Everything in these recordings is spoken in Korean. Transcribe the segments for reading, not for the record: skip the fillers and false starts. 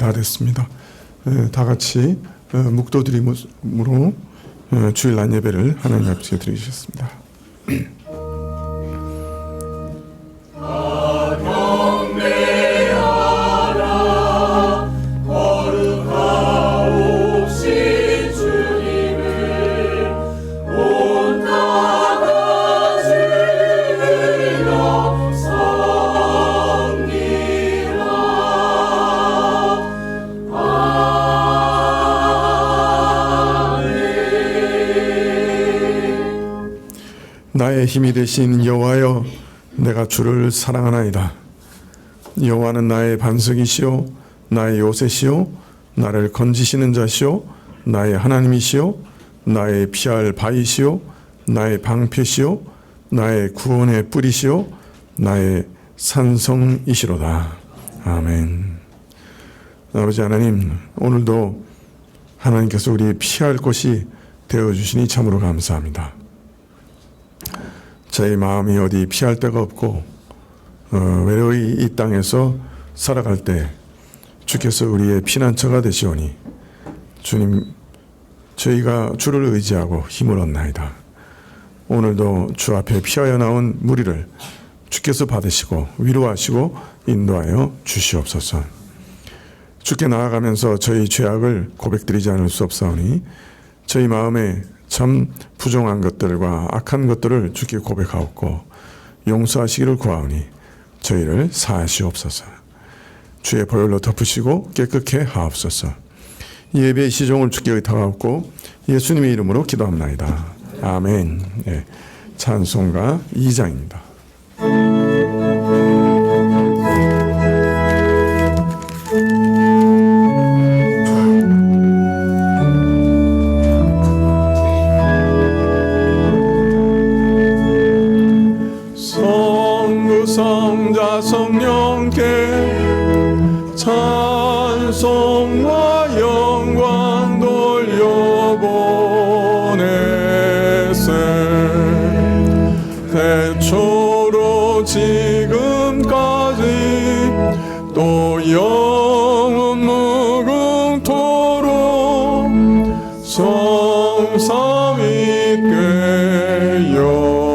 다 됐습니다. 다 같이 묵도드림으로 주일 날 예배를 하나님 앞에 드리셨습니다. 나의 힘이 되신 여호와여, 내가 주를 사랑하나이다. 여호와는 나의 반석이시오, 나의 요새시오, 나를 건지시는 자시오, 나의 하나님이시오, 나의 피할 바위시오, 나의 방패시오, 나의 구원의 뿌리시오, 나의 산성이시로다. 아멘. 아버지 하나님, 오늘도 하나님께서 우리 피할 곳이 되어주시니 참으로 감사합니다. 저희 마음이 어디 피할 데가 없고 외로이 이 땅에서 살아갈 때 주께서 우리의 피난처가 되시오니 주님, 저희가 주를 의지하고 힘을 얻나이다. 오늘도 주 앞에 피하여 나온 무리를 주께서 받으시고 위로하시고 인도하여 주시옵소서. 주께 나아가면서 저희 죄악을 고백드리지 않을 수 없사오니 저희 마음에 참 부정한 것들과 악한 것들을 주께 고백하옵고 용서하시기를 구하오니 저희를 사하시옵소서. 주의 보혈로 덮으시고 깨끗게 하옵소서. 예배의 시종을 주께 의탁하옵고 예수님의 이름으로 기도합나이다. 아멘. 네, 찬송가 2장입니다. 성자 성령께 찬송과 영광 돌려보내세. 태초로 지금까지 또 영원 무궁토록 성삼위께 영광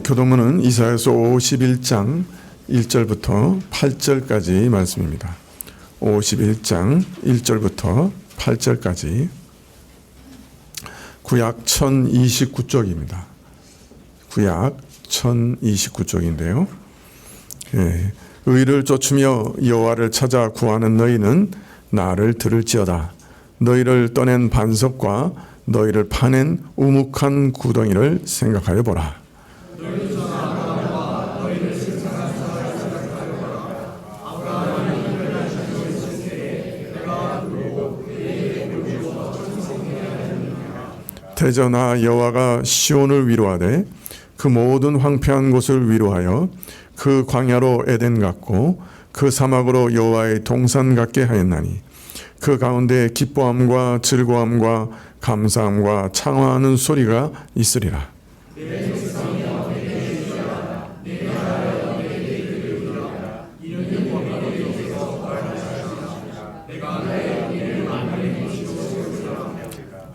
교동문은 이사야서 51장 1절부터 8절까지 말씀입니다. 51장 1절부터 8절까지 구약 1029쪽입니다. 구약 1029쪽인데요. 의를 쫓으며 여호와를 찾아 구하는 너희는 나를 들을지어다. 너희를 떠낸 반석과 너희를 파낸 우묵한 구덩이를 생각하여 보라. 대저나 여호와가 시온을 위로하되 그 모든 황폐한 곳을 위로하여 그 광야로 에덴 같고 그 사막으로 여호와의 동산 같게 하였나니 그 가운데 기뻐함과 즐거움과 감사함과 창화하는 소리가 있으리라.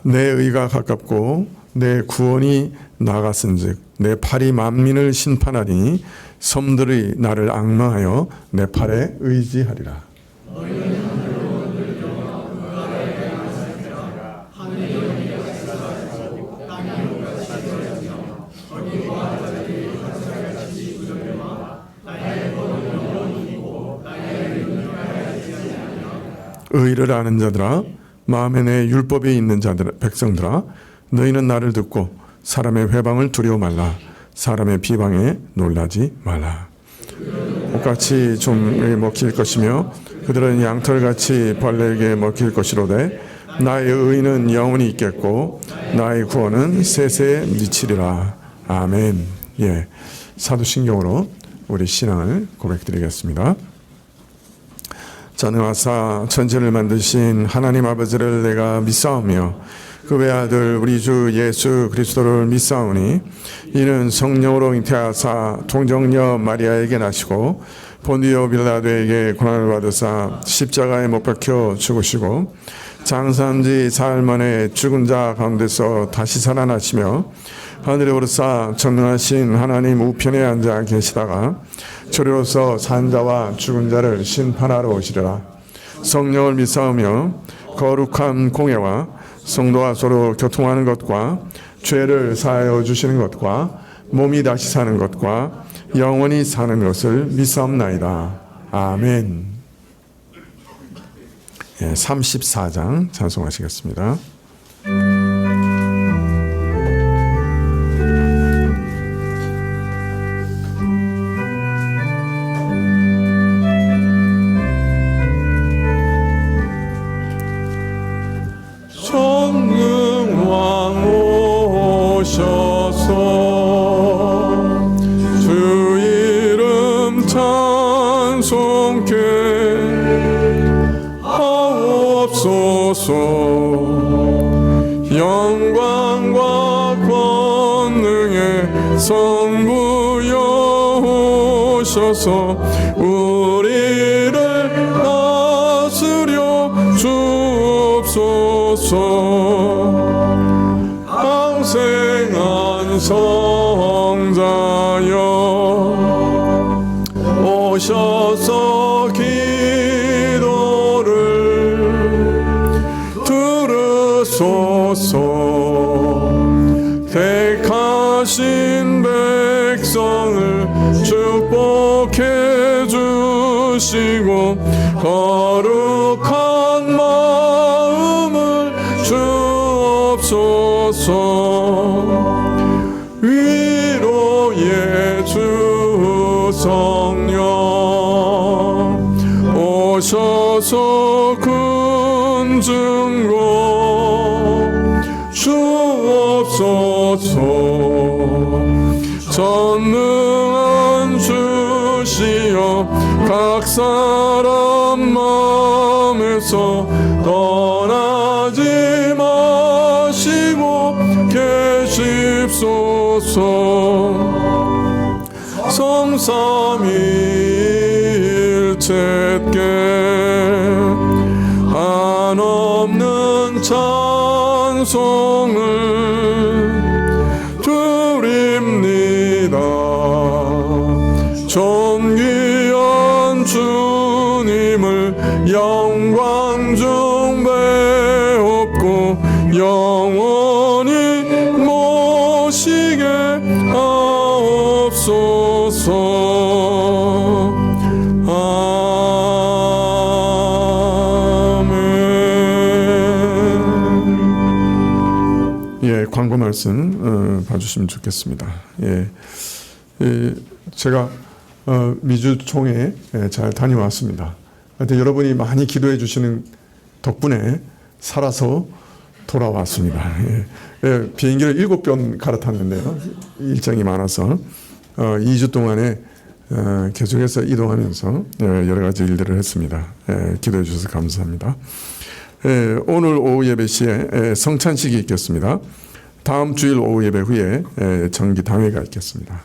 내 의가 가깝고 내 구원이 나갔은즉 내 팔이 만민을 심판하리니 섬들이 나를 앙망하여 내 팔에 의지하리라. 의를 아는 자들아, 마음에 내 율법에 있는 자들 백성들아, 너희는 나를 듣고 사람의 회방을 두려워 말라. 사람의 비방에 놀라지 말라. 옷같이 좀에 먹힐 것이며 그들은 양털같이 벌레에게 먹힐 것이로되 나의 의는 영원히 있겠고 나의 구원은 세세에 미치리라. 아멘. 예, 사도신경으로 우리 신앙을 고백드리겠습니다. 전능하사 천지를 만드신 하나님 아버지를 내가 믿사오며 그 외아들 우리 주 예수 그리스도를 믿사오니 이는 성령으로 잉태하사 동정녀 마리아에게 나시고 본디오 빌라도에게 고난을 받으사 십자가에 못 박혀 죽으시고 장사한 지 사흘 만에 죽은 자 가운데서 다시 살아나시며 하늘에 오르사 전능하신 하나님 우편에 앉아 계시다가 저리로서 산 자와 죽은 자를 심판하러 오시리라. 성령을 믿사오며 거룩한 공예와 성도와 서로 교통하는 것과 죄를 사하여 주시는 것과 몸이 다시 사는 것과 영원히 사는 것을 믿사옵나이다. 아멘. 34장 찬송하시겠습니다. 전능왕 오셔서 주 이름 찬송케 하옵소서. 영광과 권능의 성부여 오셔서 우리를 다스려 주옵소서. 항생한 성자여 오셔서 기도를 들으소서. 택하신 백성을 축복해 주시고 거룩한 마음을 주옵소서. 위로의 주 성령 오셔서 군중고 주옵소서. 전능한 주시여 각 사람 마음에서 떠나지 마시고 계십소서. 성삼위일체께 한없는 찬송을 드립니다. 존귀한 주님을 영광 중 배옵고 영원히 모시게 하옵소서. 광고 말씀 봐주시면 좋겠습니다. 제가 미주 총회 잘 다녀왔습니다. 하여튼 여러분이 많이 기도해 주시는 덕분에 살아서 돌아왔습니다. 비행기를 7번 갈아탔는데요. 일정이 많아서 2주 동안에 계속해서 이동하면서 여러 가지 일들을 했습니다. 기도해 주셔서 감사합니다. 오늘 오후 예배 시에 성찬식이 있겠습니다. 다음 주일 오후 예배 후에 정기 당회가 있겠습니다.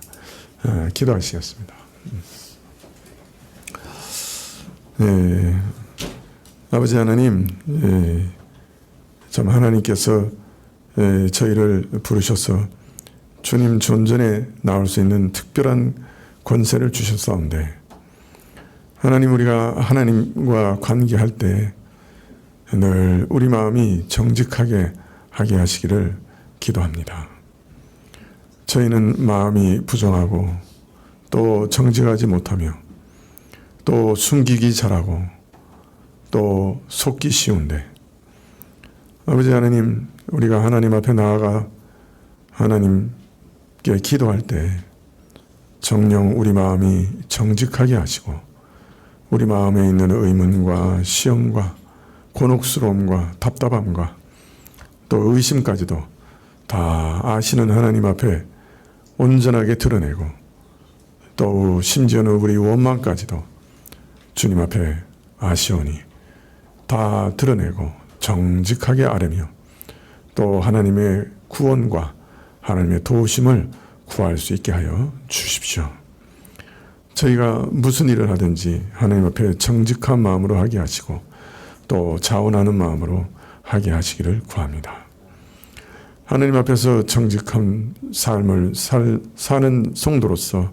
기도하시겠습니다. 아버지 하나님, 참 하나님께서 저희를 부르셔서 주님 존전에 나올 수 있는 특별한 권세를 주셨사온데, 하나님, 우리가 하나님과 관계할 때 늘 우리 마음이 정직하게 하게 하시기를 기도합니다. 저희는 마음이 부정하고 또 정직하지 못하며 또 숨기기 잘하고 또 속기 쉬운데, 아버지 하나님, 우리가 하나님 앞에 나아가 하나님께 기도할 때 정녕 우리 마음이 정직하게 하시고 우리 마음에 있는 의문과 시험과 곤혹스러움과 답답함과 또 의심까지도 다 아시는 하나님 앞에 온전하게 드러내고, 또 심지어는 우리 원망까지도 주님 앞에 아시오니 다 드러내고 정직하게 아뢰며 또 하나님의 구원과 하나님의 도우심을 구할 수 있게 하여 주십시오. 저희가 무슨 일을 하든지 하나님 앞에 정직한 마음으로 하게 하시고 또 자원하는 마음으로 하게 하시기를 구합니다. 하나님 앞에서 정직한 삶을 사는 성도로서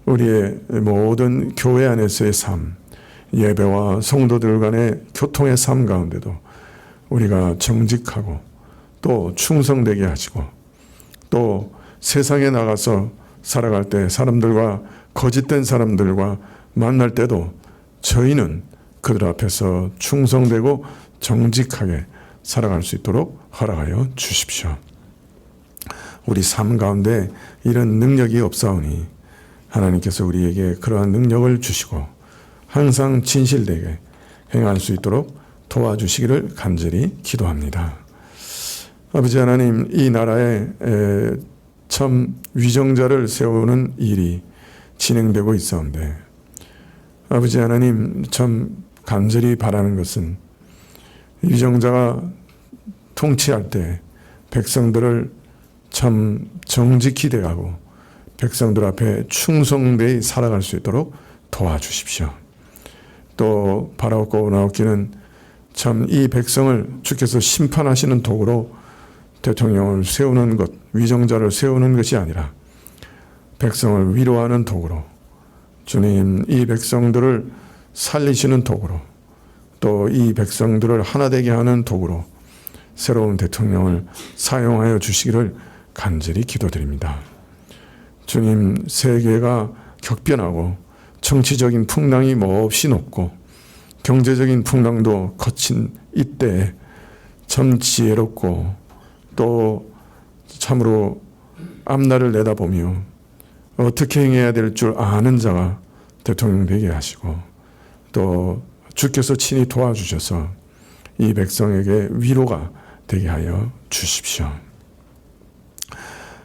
우리의 모든 교회 안에서의 삶, 예배와 성도들 간의 교통의 삶 가운데도 우리가 정직하고 또 충성되게 하시고 또 세상에 나가서 살아갈 때 사람들과 거짓된 사람들과 만날 때도 저희는 그들 앞에서 충성되고 정직하게 살아갈 수 있도록 허락하여 주십시오. 우리 삶 가운데 이런 능력이 없사오니 하나님께서 우리에게 그러한 능력을 주시고 항상 진실되게 행할 수 있도록 도와주시기를 간절히 기도합니다. 아버지 하나님, 이 나라에 참 위정자를 세우는 일이 진행되고 있었는데 아버지 하나님, 참 간절히 바라는 것은 위정자가 통치할 때 백성들을 참 정직히 대하고 백성들 앞에 충성되이 살아갈 수 있도록 도와주십시오. 또 바라옵고 나옵기는 참 이 백성을 주께서 심판하시는 도구로 대통령을 세우는 것, 위정자를 세우는 것이 아니라 백성을 위로하는 도구로, 주님 이 백성들을 살리시는 도구로, 또 이 백성들을 하나 되게 하는 도구로 새로운 대통령을 사용하여 주시기를 간절히 기도드립니다. 주님, 세계가 격변하고 정치적인 풍랑이 몹시 높고 경제적인 풍랑도 거친 이때에 참 지혜롭고 또 참으로 앞날을 내다보며 어떻게 행해야 될 줄 아는 자가 대통령 되게 하시고 또 주께서 친히 도와주셔서 이 백성에게 위로가 되게 하여 주십시오.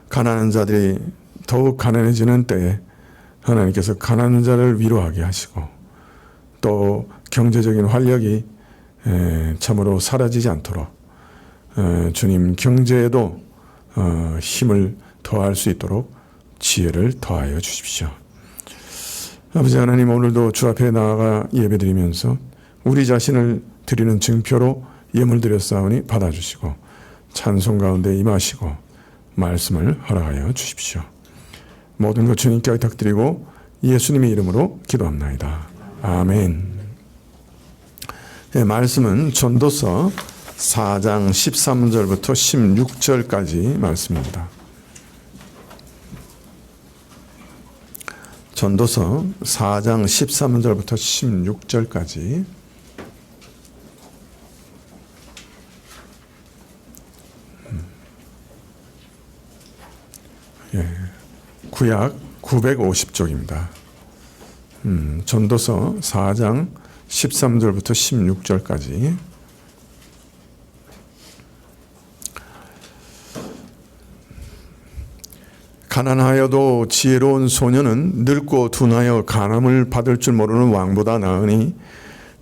가난한 자들이 더욱 가난해지는 때에 하나님께서 가난한 자를 위로하게 하시고 또 경제적인 활력이 참으로 사라지지 않도록 주님 경제에도 힘을 더할 수 있도록 지혜를 더하여 주십시오. 아버지 하나님, 오늘도 주 앞에 나아가 예배드리면서 우리 자신을 드리는 증표로 예물 드렸사오니 받아주시고 찬송 가운데 임하시고 말씀을 허락하여 주십시오. 모든 것 주님께 부탁드리고 예수님의 이름으로 기도합나이다. 아멘. 네, 말씀은 전도서 4장 13절부터 16절까지 말씀입니다. 전도서 4장 13절부터 16절까지. 예, 구약 950쪽입니다. 전도서 4장 13절부터 16절까지. 가난하여도 지혜로운 소년은 늙고 둔하여 간함을 받을 줄 모르는 왕보다 나으니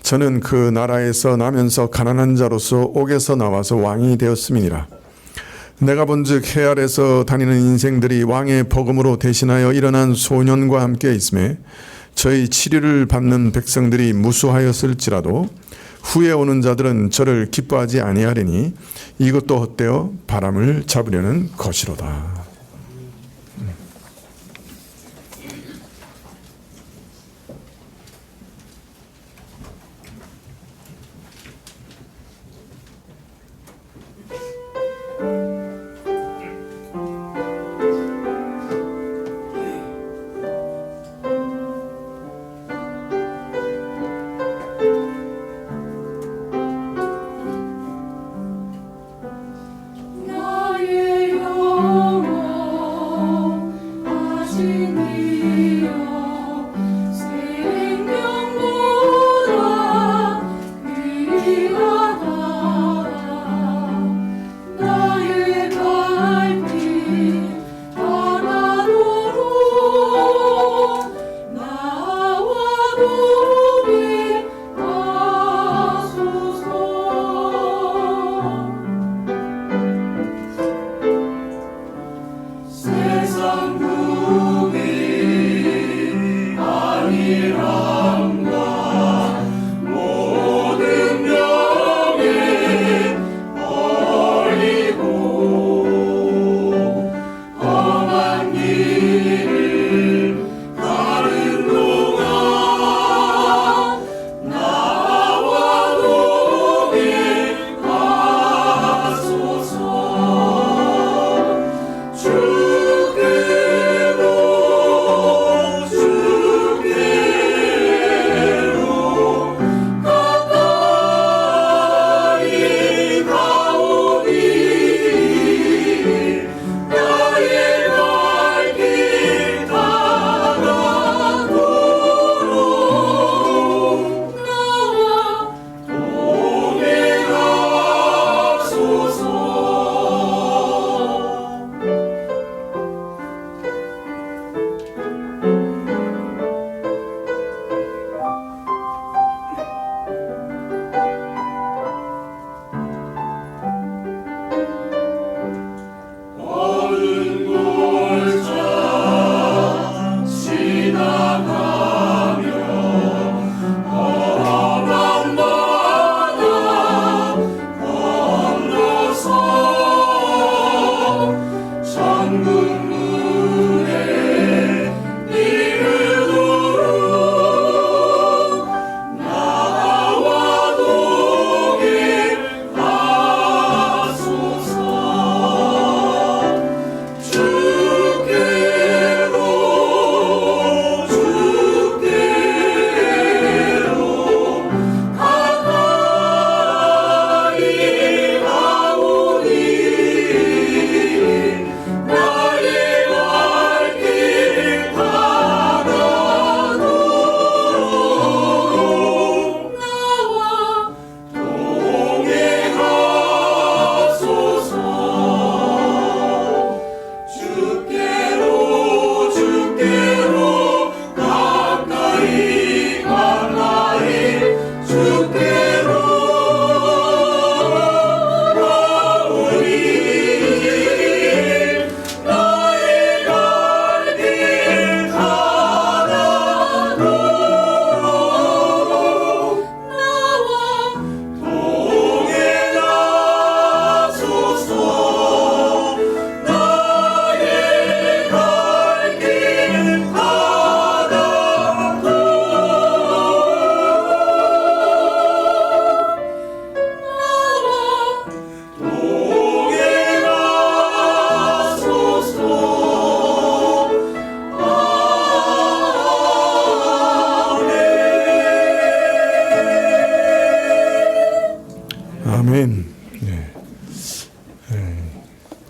저는 그 나라에서 나면서 가난한 자로서 옥에서 나와서 왕이 되었음이니라. 내가 본즉 해 아래서 다니는 인생들이 왕의 버금으로 대신하여 일어난 소년과 함께 있음에 저희 치료를 받는 백성들이 무수하였을지라도 후에 오는 자들은 저를 기뻐하지 아니하리니 이것도 헛되어 바람을 잡으려는 것이로다. 나의 영혼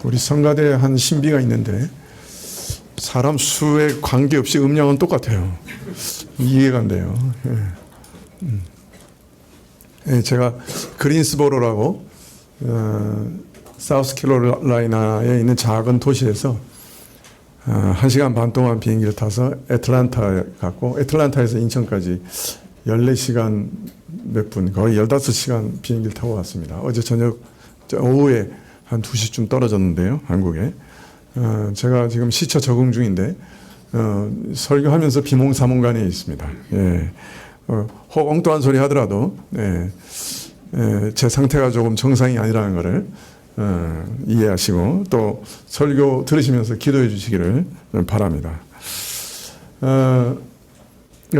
우리 성가대에 한 신비가 있는데 사람 수에 관계없이 음량은 똑같아요. 이해가 안 돼요. 예, 제가 그린스보로라고 사우스캐롤라이나에 있는 작은 도시에서 1시간 반 동안 비행기를 타서 애틀란타에 갔고, 애틀란타에서 인천까지 14시간 몇 분, 거의 15시간 비행기를 타고 왔습니다. 어제 저녁 오후에 한 2시쯤 떨어졌는데요, 한국에. 제가 지금 시차 적응 중인데 설교하면서 비몽사몽간에 있습니다. 예. 혹 엉뚱한 소리 하더라도 제 상태가 조금 정상이 아니라는 것을 이해하시고 또 설교 들으시면서 기도해 주시기를 바랍니다.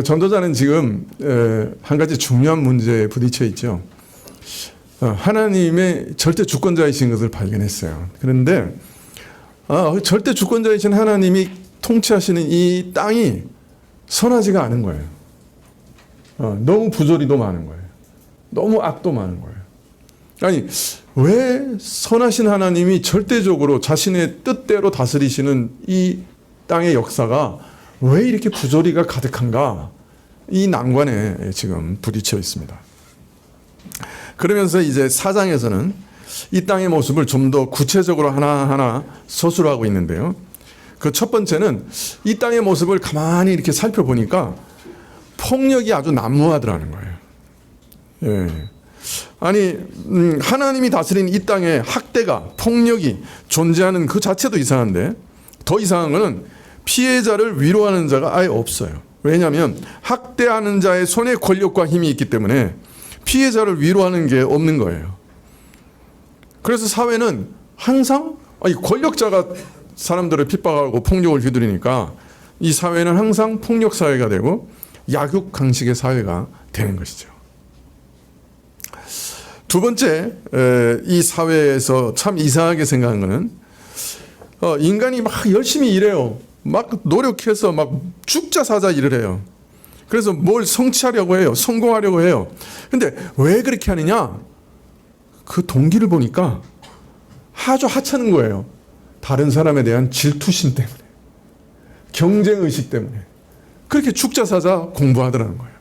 전도자는 지금 한 가지 중요한 문제에 부딪혀 있죠. 하나님의 절대 주권자이신 것을 발견했어요. 그런데 절대 주권자이신 하나님이 통치하시는 이 땅이 선하지가 않은 거예요. 너무 부조리도 많은 거예요. 너무 악도 많은 거예요. 아니, 왜 선하신 하나님이 절대적으로 자신의 뜻대로 다스리시는 이 땅의 역사가 왜 이렇게 부조리가 가득한가? 이 난관에 지금 부딪혀 있습니다. 그러면서 이제 4장에서는 이 땅의 모습을 좀 더 구체적으로 하나하나 서술하고 있는데요. 그 첫 번째는 이 땅의 모습을 가만히 이렇게 살펴보니까 폭력이 아주 난무하더라는 거예요. 예. 아니, 하나님이 다스린 이 땅에 학대가, 폭력이 존재하는 그 자체도 이상한데, 더 이상한 거는 피해자를 위로하는 자가 아예 없어요. 왜냐하면 학대하는 자의 손에 권력과 힘이 있기 때문에 피해자를 위로하는 게 없는 거예요. 그래서 사회는 항상 권력자가 사람들을 핍박하고 폭력을 휘두르니까 이 사회는 항상 폭력 사회가 되고 약육강식의 사회가 되는 것이죠. 두 번째, 이 사회에서 참 이상하게 생각한 것은 인간이 막 열심히 일해요. 막 노력해서 막 죽자 사자 일을 해요. 그래서 뭘 성취하려고 해요. 성공하려고 해요. 근데 왜 그렇게 하느냐? 그 동기를 보니까 아주 하찮은 거예요. 다른 사람에 대한 질투심 때문에, 경쟁의식 때문에 그렇게 죽자 사자 공부하더라는 거예요.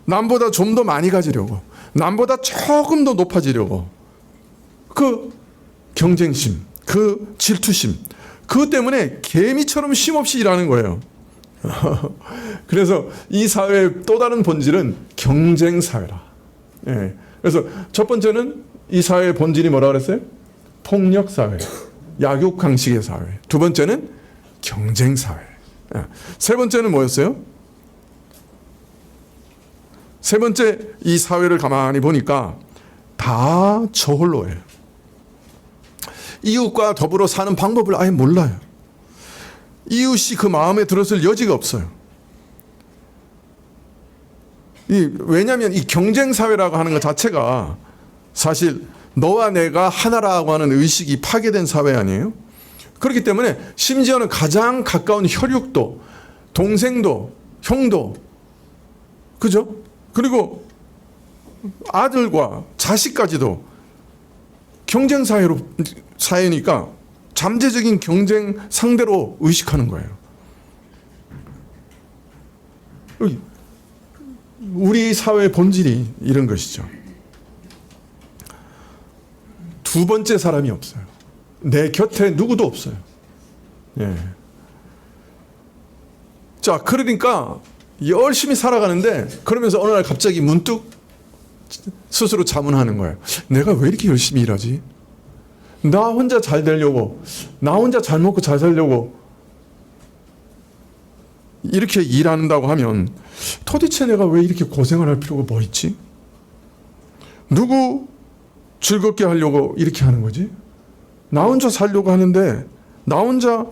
남보다 좀 더 많이 가지려고, 남보다 조금 더 높아지려고, 그 경쟁심, 그 질투심, 그것 때문에 개미처럼 쉼없이 일하는 거예요. 그래서 이 사회의 또 다른 본질은 경쟁 사회라. 예. 그래서 첫 번째는 이 사회의 본질이 뭐라 그랬어요? 폭력 사회, 약육 강식의 사회. 두 번째는 경쟁 사회. 예. 세 번째는 뭐였어요? 세 번째, 이 사회를 가만히 보니까 다 저홀로예요. 이웃과 더불어 사는 방법을 아예 몰라요. 이웃이 그 마음에 들었을 여지가 없어요. 왜냐하면 이 경쟁사회라고 하는 것 자체가 사실 너와 내가 하나라고 하는 의식이 파괴된 사회 아니에요? 그렇기 때문에 심지어는 가장 가까운 혈육도, 동생도, 형도, 그죠? 그리고 아들과 자식까지도 사회니까 잠재적인 경쟁 상대로 의식하는 거예요. 우리 사회의 본질이 이런 것이죠. 두 번째 사람이 없어요. 내 곁에 누구도 없어요. 예. 자, 그러니까 열심히 살아가는데 그러면서 어느 날 갑자기 문득 스스로 자문하는 거예요. 내가 왜 이렇게 열심히 일하지? 나 혼자 잘 되려고, 나 혼자 잘 먹고 잘 살려고 이렇게 일한다고 하면 도대체 내가 왜 이렇게 고생을 할 필요가 뭐 있지? 누구 즐겁게 하려고 이렇게 하는 거지? 나 혼자 살려고 하는데, 나 혼자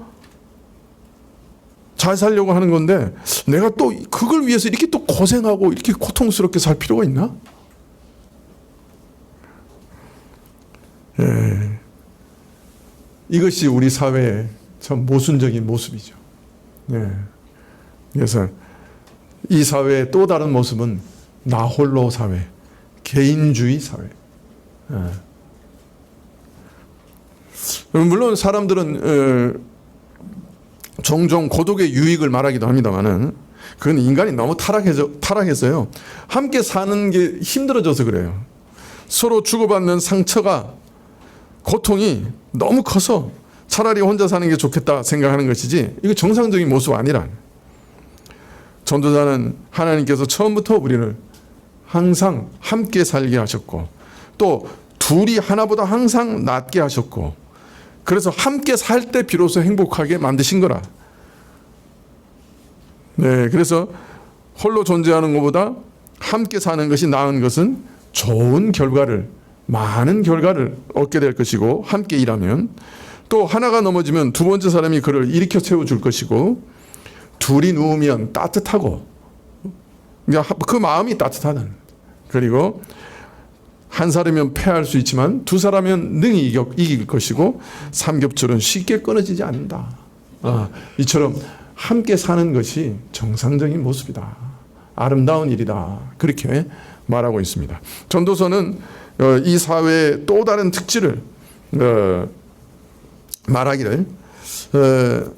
잘 살려고 하는 건데 내가 또 그걸 위해서 이렇게 또 고생하고 이렇게 고통스럽게 살 필요가 있나? 예. 이것이 우리 사회의 참 모순적인 모습이죠. 예. 그래서 이 사회의 또 다른 모습은 나 홀로 사회, 개인주의 사회. 예. 물론 사람들은 종종 고독의 유익을 말하기도 합니다만은 그건 인간이 너무 타락해서요. 함께 사는 게 힘들어져서 그래요. 서로 주고받는 상처가, 고통이 너무 커서 차라리 혼자 사는 게 좋겠다 생각하는 것이지, 이거 정상적인 모습 아니라. 전도자는 하나님께서 처음부터 우리를 항상 함께 살게 하셨고, 또 둘이 하나보다 항상 낫게 하셨고, 그래서 함께 살 때 비로소 행복하게 만드신 거라. 네, 그래서 홀로 존재하는 것보다 함께 사는 것이 나은 것은 좋은 결과를, 많은 결과를 얻게 될 것이고, 함께 일하면 또 하나가 넘어지면 두 번째 사람이 그를 일으켜 세워줄 것이고, 둘이 누우면 따뜻하고, 그 마음이 따뜻하다는. 그리고 한 사람이면 패할 수 있지만 두 사람이면 능히 이길 것이고, 삼겹줄은 쉽게 끊어지지 않는다. 이처럼 함께 사는 것이 정상적인 모습이다. 아름다운 일이다. 그렇게 말하고 있습니다. 전도서는 이 사회의 또 다른 특질을 말하기를,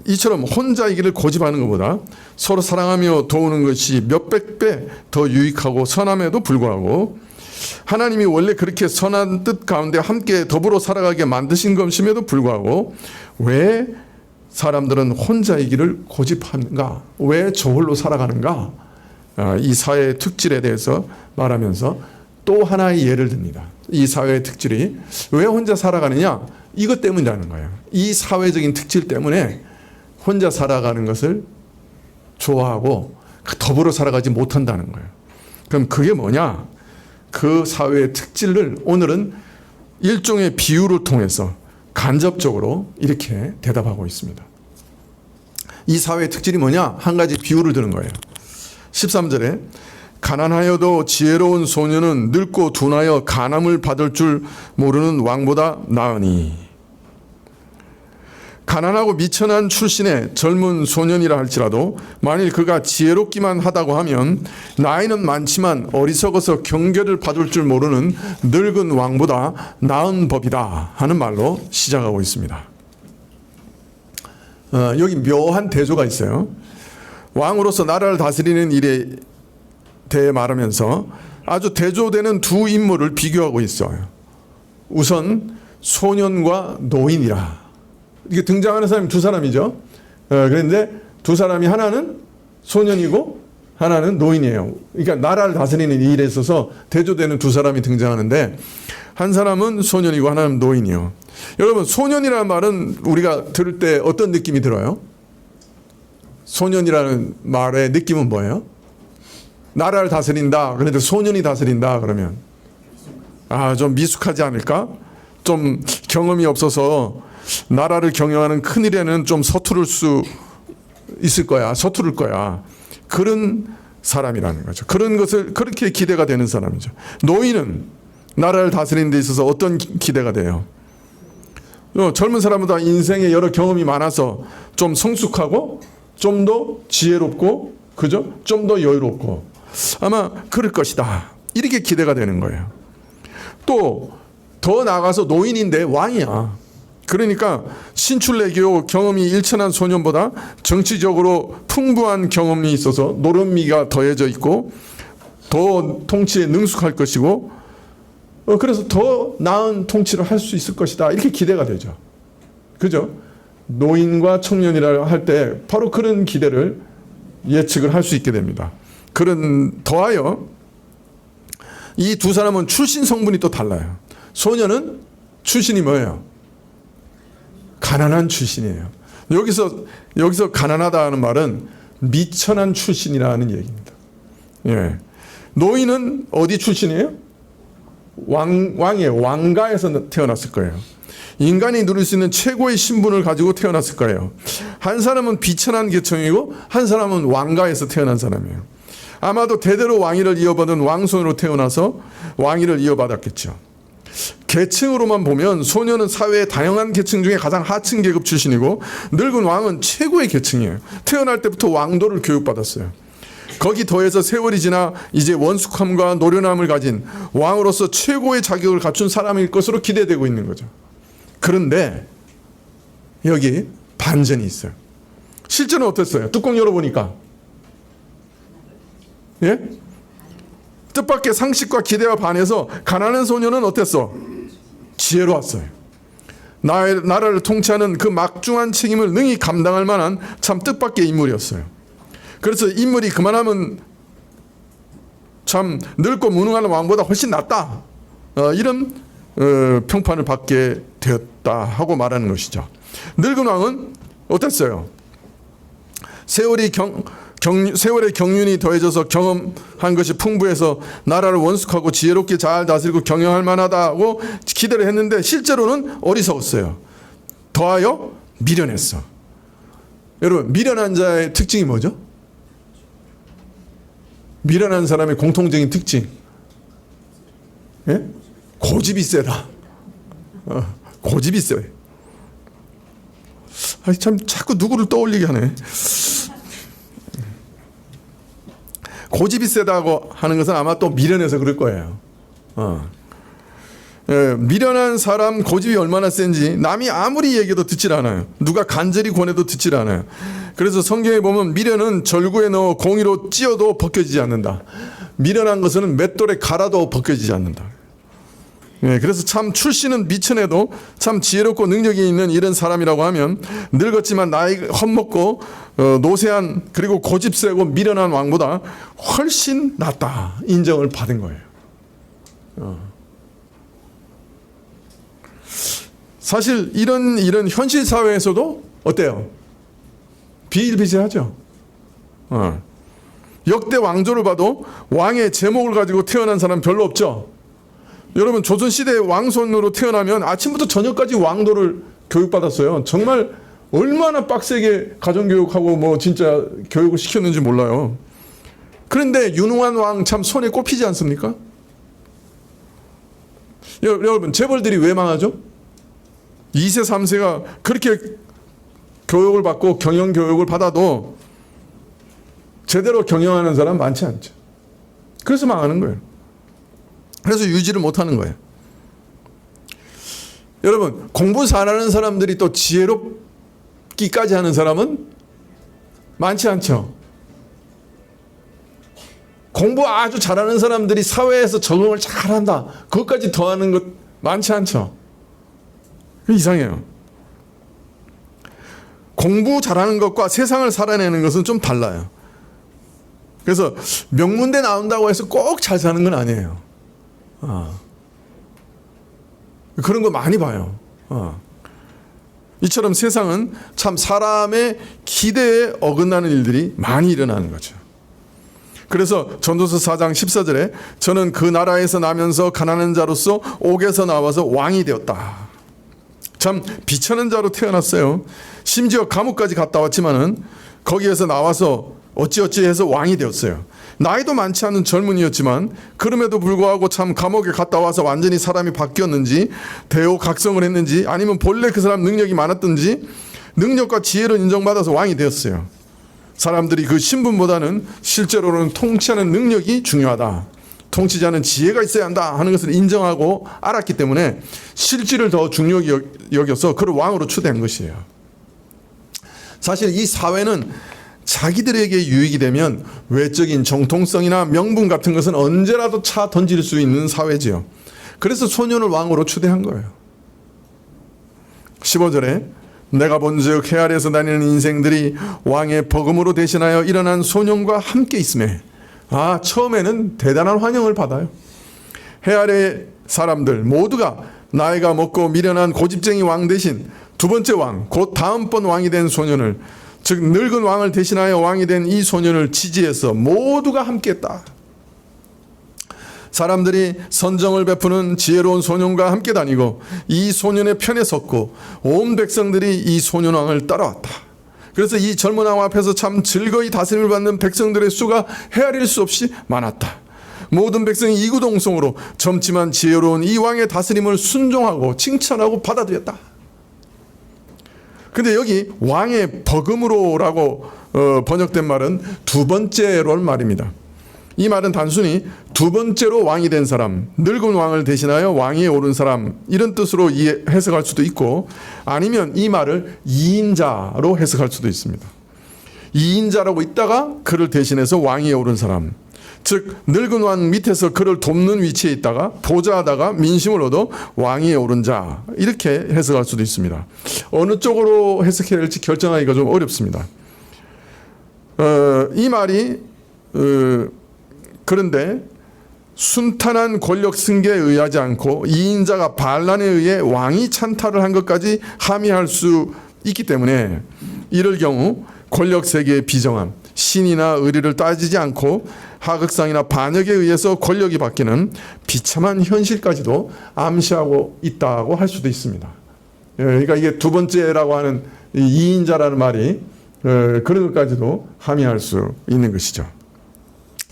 이처럼 혼자이기를 고집하는 것보다 서로 사랑하며 도우는 것이 몇백 배 더 유익하고 선함에도 불구하고, 하나님이 원래 그렇게 선한 뜻 가운데 함께 더불어 살아가게 만드신 것임에도 불구하고 왜 사람들은 혼자이기를 고집하는가? 왜 저홀로 살아가는가? 이 사회의 특질에 대해서 말하면서 또 하나의 예를 듭니다. 이 사회의 특질이 왜 혼자 살아가느냐? 이것 때문이라는 거예요. 이 사회적인 특질 때문에 혼자 살아가는 것을 좋아하고 더불어 살아가지 못한다는 거예요. 그럼 그게 뭐냐? 그 사회의 특질을 오늘은 일종의 비유를 통해서 간접적으로 이렇게 대답하고 있습니다. 이 사회의 특질이 뭐냐? 한 가지 비유를 드는 거예요. 13절에 가난하여도 지혜로운 소년은 늙고 둔하여 간함을 받을 줄 모르는 왕보다 나으니, 가난하고 미천한 출신의 젊은 소년이라 할지라도 만일 그가 지혜롭기만 하다고 하면 나이는 많지만 어리석어서 경계를 받을 줄 모르는 늙은 왕보다 나은 법이다 하는 말로 시작하고 있습니다. 여기 묘한 대조가 있어요. 왕으로서 나라를 다스리는 일에 대해 말하면서 아주 대조되는 두 인물을 비교하고 있어요. 우선 소년과 노인이라. 이게 등장하는 사람이 두 사람이죠. 그런데 두 사람이 하나는 소년이고 하나는 노인이에요. 그러니까 나라를 다스리는 일에 있어서 대조되는 두 사람이 등장하는데, 한 사람은 소년이고 하나는 노인이요. 여러분, 소년이라는 말은 우리가 들을 때 어떤 느낌이 들어요? 소년이라는 말의 느낌은 뭐예요? 나라를 다스린다. 그런데 소년이 다스린다 그러면 좀 미숙하지 않을까? 좀 경험이 없어서 나라를 경영하는 큰일에는 좀 서투를 수 있을 거야. 서투를 거야. 그런 사람이라는 거죠. 그런 것을 그렇게 기대가 되는 사람이죠. 노인은 나라를 다스리는 데 있어서 어떤 기대가 돼요? 젊은 사람보다 인생에 여러 경험이 많아서 좀 성숙하고 좀 더 지혜롭고, 그죠? 좀 더 여유롭고 아마 그럴 것이다. 이렇게 기대가 되는 거예요. 또 더 나아가서 노인인데 왕이야. 그러니까 신출내교 경험이 일천한 소년보다 정치적으로 풍부한 경험이 있어서 노련미가 더해져 있고 더 통치에 능숙할 것이고, 그래서 더 나은 통치를 할 수 있을 것이다. 이렇게 기대가 되죠. 그죠? 노인과 청년이라 할 때 바로 그런 기대를 예측을 할 수 있게 됩니다. 더하여 이 두 사람은 출신 성분이 또 달라요. 소년은 출신이 뭐예요? 가난한 출신이에요. 여기서 가난하다는 말은 미천한 출신이라는 얘기입니다. 예. 노인은 어디 출신이에요? 왕이에요. 왕가에서 태어났을 거예요. 인간이 누릴 수 있는 최고의 신분을 가지고 태어났을 거예요. 한 사람은 비천한 계층이고 한 사람은 왕가에서 태어난 사람이에요. 아마도 대대로 왕위를 이어받은 왕손으로 태어나서 왕위를 이어받았겠죠. 계층으로만 보면 소년은 사회의 다양한 계층 중에 가장 하층 계급 출신이고, 늙은 왕은 최고의 계층이에요. 태어날 때부터 왕도를 교육받았어요. 거기 더해서 세월이 지나 이제 원숙함과 노련함을 가진 왕으로서 최고의 자격을 갖춘 사람일 것으로 기대되고 있는 거죠. 그런데 여기 반전이 있어요. 실제는 어땠어요? 뚜껑 열어보니까 예? 뜻밖의 상식과 기대와 반해서 가난한 소녀는 어땠어? 지혜로웠어요. 나라를 통치하는 그 막중한 책임을 능히 감당할 만한 참 뜻밖의 인물이었어요. 그래서 인물이 그만하면 참 늙고 무능한 왕보다 훨씬 낫다. 이런 평판을 받게 되었다 하고 말하는 것이죠. 늙은 왕은 어땠어요? 세월의 경륜이 더해져서 경험한 것이 풍부해서 나라를 원숙하고 지혜롭게 잘 다스리고 경영할 만하다고 기대를 했는데 실제로는 어리석었어요. 더하여 미련했어. 여러분, 미련한 자의 특징이 뭐죠? 미련한 사람의 공통적인 특징, 예? 고집이 세다. 고집이 세. 참 자꾸 누구를 떠올리게 하네. 고집이 세다고 하는 것은 아마 또 미련해서 그럴 거예요. 미련한 사람 고집이 얼마나 센지 남이 아무리 얘기해도 듣질 않아요. 누가 간절히 권해도 듣질 않아요. 그래서 성경에 보면 미련은 절구에 넣어 공이로 찧어도 벗겨지지 않는다. 미련한 것은 맷돌에 갈아도 벗겨지지 않는다. 그래서 참 출신은 미천해도 참 지혜롭고 능력이 있는 이런 사람이라고 하면 늙었지만 나이 헛먹고 노쇠한 그리고 고집세고 미련한 왕보다 훨씬 낫다 인정을 받은 거예요. 사실 이런 현실 사회에서도 어때요? 비일비재하죠. 역대 왕조를 봐도 왕의 제목을 가지고 태어난 사람 별로 없죠. 여러분, 조선시대 왕손으로 태어나면 아침부터 저녁까지 왕도를 교육받았어요. 정말 얼마나 빡세게 가정교육하고 뭐 진짜 교육을 시켰는지 몰라요. 그런데 유능한 왕 참 손에 꼽히지 않습니까? 여러분, 재벌들이 왜 망하죠? 2세, 3세가 그렇게 교육을 받고 경영교육을 받아도 제대로 경영하는 사람 많지 않죠. 그래서 망하는 거예요. 그래서 유지를 못하는 거예요. 여러분, 공부 잘하는 사람들이 또 지혜롭기까지 하는 사람은 많지 않죠. 공부 아주 잘하는 사람들이 사회에서 적응을 잘한다, 그것까지 더하는 것 많지 않죠. 이상해요. 공부 잘하는 것과 세상을 살아내는 것은 좀 달라요. 그래서 명문대 나온다고 해서 꼭 잘 사는 건 아니에요. 그런 거 많이 봐요. 이처럼 세상은 참 사람의 기대에 어긋나는 일들이 많이 일어나는 거죠. 그래서 전도서 4장 14절에 저는 그 나라에서 나면서 가난한 자로서 옥에서 나와서 왕이 되었다. 참 비천한 자로 태어났어요. 심지어 감옥까지 갔다 왔지만은 거기에서 나와서 어찌어찌해서 왕이 되었어요. 나이도 많지 않은 젊은이였지만 그럼에도 불구하고 참 감옥에 갔다 와서 완전히 사람이 바뀌었는지 대호각성을 했는지 아니면 본래 그 사람 능력이 많았든지 능력과 지혜를 인정받아서 왕이 되었어요. 사람들이 그 신분보다는 실제로는 통치하는 능력이 중요하다, 통치자는 지혜가 있어야 한다 하는 것을 인정하고 알았기 때문에 실질을 더 중요히 여겨서 그를 왕으로 추대한 것이에요. 사실 이 사회는 자기들에게 유익이 되면 외적인 정통성이나 명분 같은 것은 언제라도 차 던질 수 있는 사회지요. 그래서 소년을 왕으로 추대한 거예요. 15절에 내가 본즉 해 아래에서 다니는 인생들이 왕의 버금으로 대신하여 일어난 소년과 함께 있음에, 처음에는 대단한 환영을 받아요. 해 아래 사람들 모두가 나이가 먹고 미련한 고집쟁이 왕 대신 두 번째 왕, 곧 다음번 왕이 된 소년을, 즉 늙은 왕을 대신하여 왕이 된 이 소년을 지지해서 모두가 함께했다. 사람들이 선정을 베푸는 지혜로운 소년과 함께 다니고 이 소년의 편에 섰고 온 백성들이 이 소년 왕을 따라왔다. 그래서 이 젊은 왕 앞에서 참 즐거이 다스림을 받는 백성들의 수가 헤아릴 수 없이 많았다. 모든 백성이 이구동성으로 젊지만 지혜로운 이 왕의 다스림을 순종하고 칭찬하고 받아들였다. 근데 여기 왕의 버금으로라고 번역된 말은 두 번째로 말입니다. 이 말은 단순히 두 번째로 왕이 된 사람, 늙은 왕을 대신하여 왕위에 오른 사람, 이런 뜻으로 해석할 수도 있고, 아니면 이 말을 2인자로 해석할 수도 있습니다. 2인자라고 있다가 그를 대신해서 왕위에 오른 사람, 즉 늙은 왕 밑에서 그를 돕는 위치에 있다가 보좌하다가 민심을 얻어 왕위에 오른 자, 이렇게 해석할 수도 있습니다. 어느 쪽으로 해석해야 할지 결정하기가 좀 어렵습니다. 이 말이 그런데 순탄한 권력 승계에 의하지 않고 2인자가 반란에 의해 왕이 찬탈을 한 것까지 함의할 수 있기 때문에, 이럴 경우 권력 세계의 비정함, 신이나 의리를 따지지 않고 하극상이나 반역에 의해서 권력이 바뀌는 비참한 현실까지도 암시하고 있다고 할 수도 있습니다. 그러니까 이게 두 번째라고 하는 2인자라는 말이 그런 것까지도 함의할 수 있는 것이죠.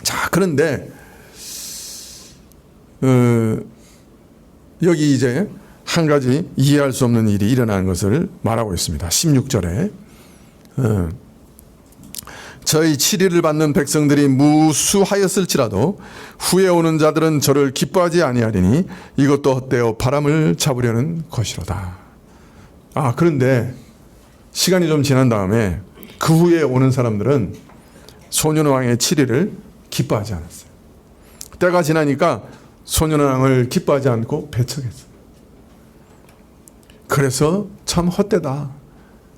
자, 그런데 여기 이제 한 가지 이해할 수 없는 일이 일어나는 것을 말하고 있습니다. 16절에 저희 치리를 받는 백성들이 무수하였을지라도 후에 오는 자들은 저를 기뻐하지 아니하리니 이것도 헛되어 바람을 잡으려는 것이로다. 그런데 시간이 좀 지난 다음에 그 후에 오는 사람들은 소년왕의 치리를 기뻐하지 않았어요. 때가 지나니까 소년왕을 기뻐하지 않고 배척했어요. 그래서 참 헛되다.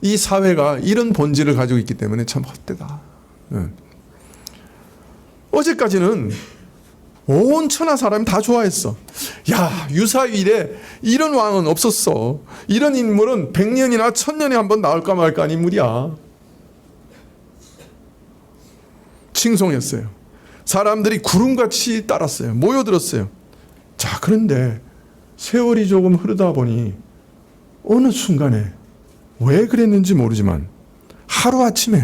이 사회가 이런 본질을 가지고 있기 때문에 참 헛되다. 어제까지는 온 천하 사람이 다 좋아했어. 야, 유사일에 이런 왕은 없었어. 이런 인물은 100년이나 1000년에 한 번 나올까 말까 하는 인물이야. 칭송했어요. 사람들이 구름같이 따랐어요. 모여들었어요. 자, 그런데 세월이 조금 흐르다 보니 어느 순간에 왜 그랬는지 모르지만 하루아침에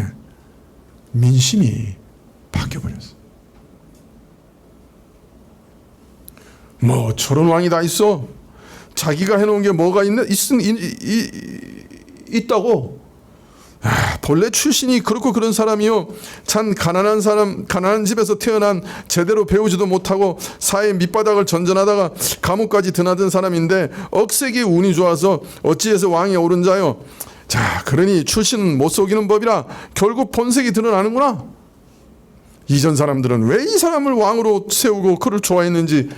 민심이 바뀌어버렸어. 뭐 저런 왕이 다 있어? 자기가 해놓은 게 뭐가 있다고? 본래 출신이 그렇고 그런 사람이요, 참 가난한 사람, 가난한 집에서 태어난 제대로 배우지도 못하고 사회 밑바닥을 전전하다가 감옥까지 드나든 사람인데 억세게 운이 좋아서 어찌해서 왕에 오른 자요. 자, 그러니 출신은 못 속이는 법이라 결국 본색이 드러나는구나. 이전 사람들은 왜 이 사람을 왕으로 세우고 그를 좋아했는지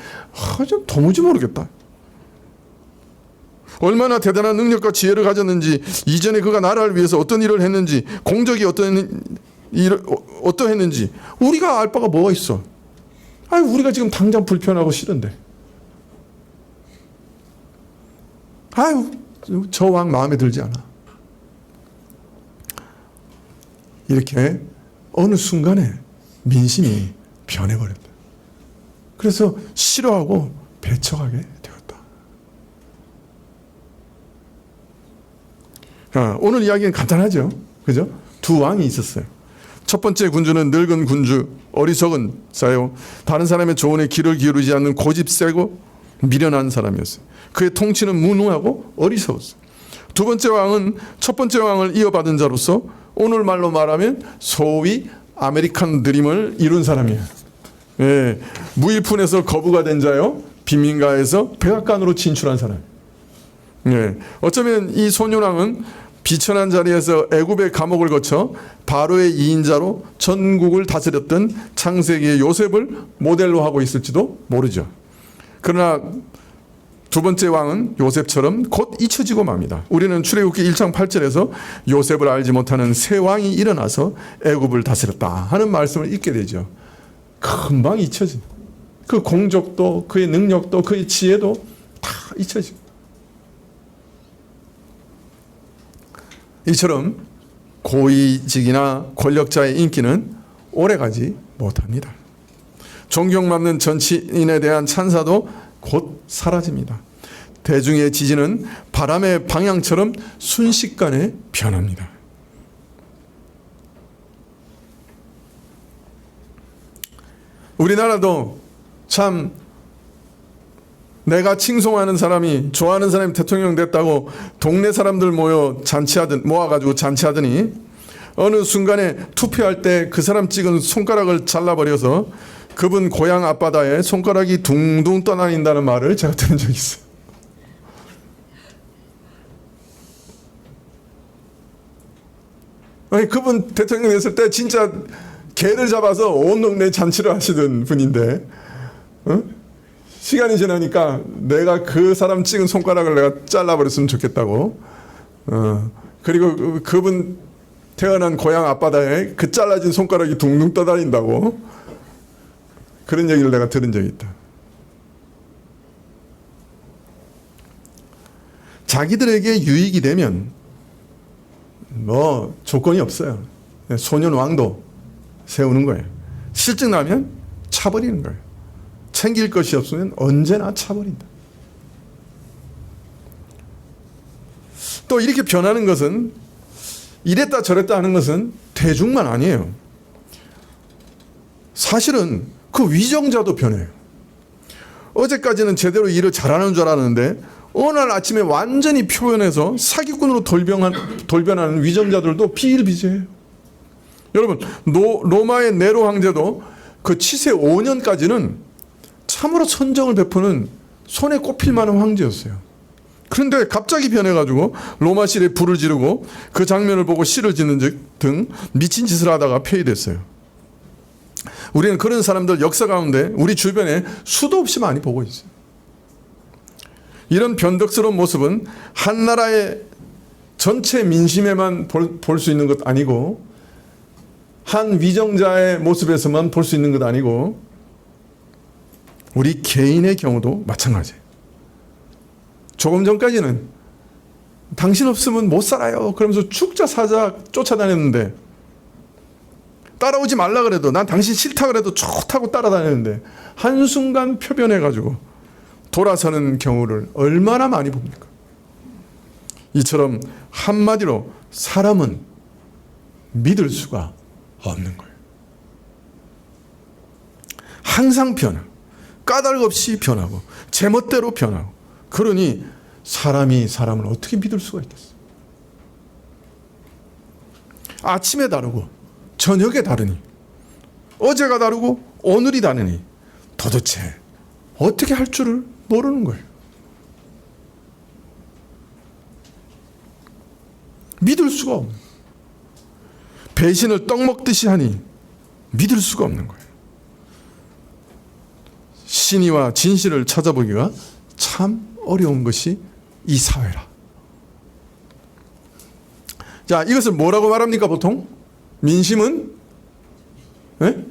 좀 도무지 모르겠다. 얼마나 대단한 능력과 지혜를 가졌는지, 이전에 그가 나라를 위해서 어떤 일을 했는지, 공적이 어떠했는지 우리가 알 바가 뭐가 있어. 우리가 지금 당장 불편하고 싫은데, 저 왕 마음에 들지 않아. 이렇게 어느 순간에 민심이 변해버렸다. 그래서 싫어하고 배척하게 되었다. 오늘 이야기는 간단하죠. 그죠? 두 왕이 있었어요. 첫 번째 군주는 늙은 군주, 어리석은 자요, 다른 사람의 조언에 귀를 기울이지 않는 고집세고 미련한 사람이었어요. 그의 통치는 무능하고 어리석었어요. 두 번째 왕은 첫 번째 왕을 이어받은 자로서 오늘 말로 말하면 소위 아메리칸 드림을 이룬 사람이에요. 무일푼에서 거부가 된 자요, 빈민가에서 백악관으로 진출한 사람. 어쩌면 이 소년왕은 비천한 자리에서 애굽의 감옥을 거쳐 바로의 2인자로 전국을 다스렸던 창세기의 요셉을 모델로 하고 있을지도 모르죠. 그러나 두 번째 왕은 요셉처럼 곧 잊혀지고 맙니다. 우리는 출애굽기 1장 8절에서 요셉을 알지 못하는 새 왕이 일어나서 애굽을 다스렸다 하는 말씀을 읽게 되죠. 금방 잊혀진, 그 공적도 그의 능력도 그의 지혜도 다 잊혀지고, 이처럼 고위직이나 권력자의 인기는 오래가지 못합니다. 존경받는 정치인에 대한 찬사도 곧 사라집니다. 대중의 지지는 바람의 방향처럼 순식간에 변합니다. 우리나라도 참 내가 칭송하는 사람이, 좋아하는 사람이 대통령 됐다고 동네 사람들 모아가지고 잔치하더니 어느 순간에 투표할 때 그 사람 찍은 손가락을 잘라버려서 그분 고향 앞바다에 손가락이 둥둥 떠다닌다는 말을 제가 들은 적이 있어요. 아니, 그분 대통령 됐을 때 진짜 개를 잡아서 온 동네 잔치를 하시던 분인데, 시간이 지나니까 내가 그 사람 찍은 손가락을 내가 잘라버렸으면 좋겠다고. 그리고 그분 태어난 고향 앞바다에 그 잘라진 손가락이 둥둥 떠다닌다고. 그런 얘기를 내가 들은 적이 있다. 자기들에게 유익이 되면 뭐 조건이 없어요. 소년 왕도 세우는 거예요. 실증 나면 차버리는 거예요. 챙길 것이 없으면 언제나 차버린다. 또 이렇게 변하는 것은, 이랬다 저랬다 하는 것은 대중만 아니에요. 사실은 그 위정자도 변해요. 어제까지는 제대로 일을 잘하는 줄 알았는데 어느 날 아침에 완전히 표현해서 사기꾼으로 돌변하는 위정자들도 비일비재해요. 여러분, 로마의 네로 황제도 그 치세 5년까지는 참으로 선정을 베푸는 손에 꼽힐 만한 황제였어요. 그런데 갑자기 변해가지고 로마실에 불을 지르고 그 장면을 보고 시를 짓는 등 미친 짓을 하다가 폐위됐어요. 우리는 그런 사람들 역사 가운데 우리 주변에 수도 없이 많이 보고 있어요. 이런 변덕스러운 모습은 한 나라의 전체 민심에만 볼 수 있는 것 아니고, 한 위정자의 모습에서만 볼 수 있는 것 아니고, 우리 개인의 경우도 마찬가지예요. 조금 전까지는 당신 없으면 못 살아요 그러면서 죽자 사자 쫓아다녔는데, 따라오지 말라 그래도, 난 당신 싫다 그래도 좋다고 따라다녔는데 한순간 표변해가지고 돌아서는 경우를 얼마나 많이 봅니까? 이처럼 한마디로 사람은 믿을 수가 없는 거예요. 항상 변하고 까닭 없이 변하고 제멋대로 변하고, 그러니 사람이 사람을 어떻게 믿을 수가 있겠어요? 아침에 다르고 저녁에 다르니, 어제가 다르고 오늘이 다르니 도대체 어떻게 할 줄을 모르는 거예요. 믿을 수가 없는 거예요. 배신을 떡 먹듯이 하니 믿을 수가 없는 거예요. 신의와 진실을 찾아보기가 참 어려운 것이 이 사회라. 자, 이것을 뭐라고 말합니까 보통? 민심은? 에?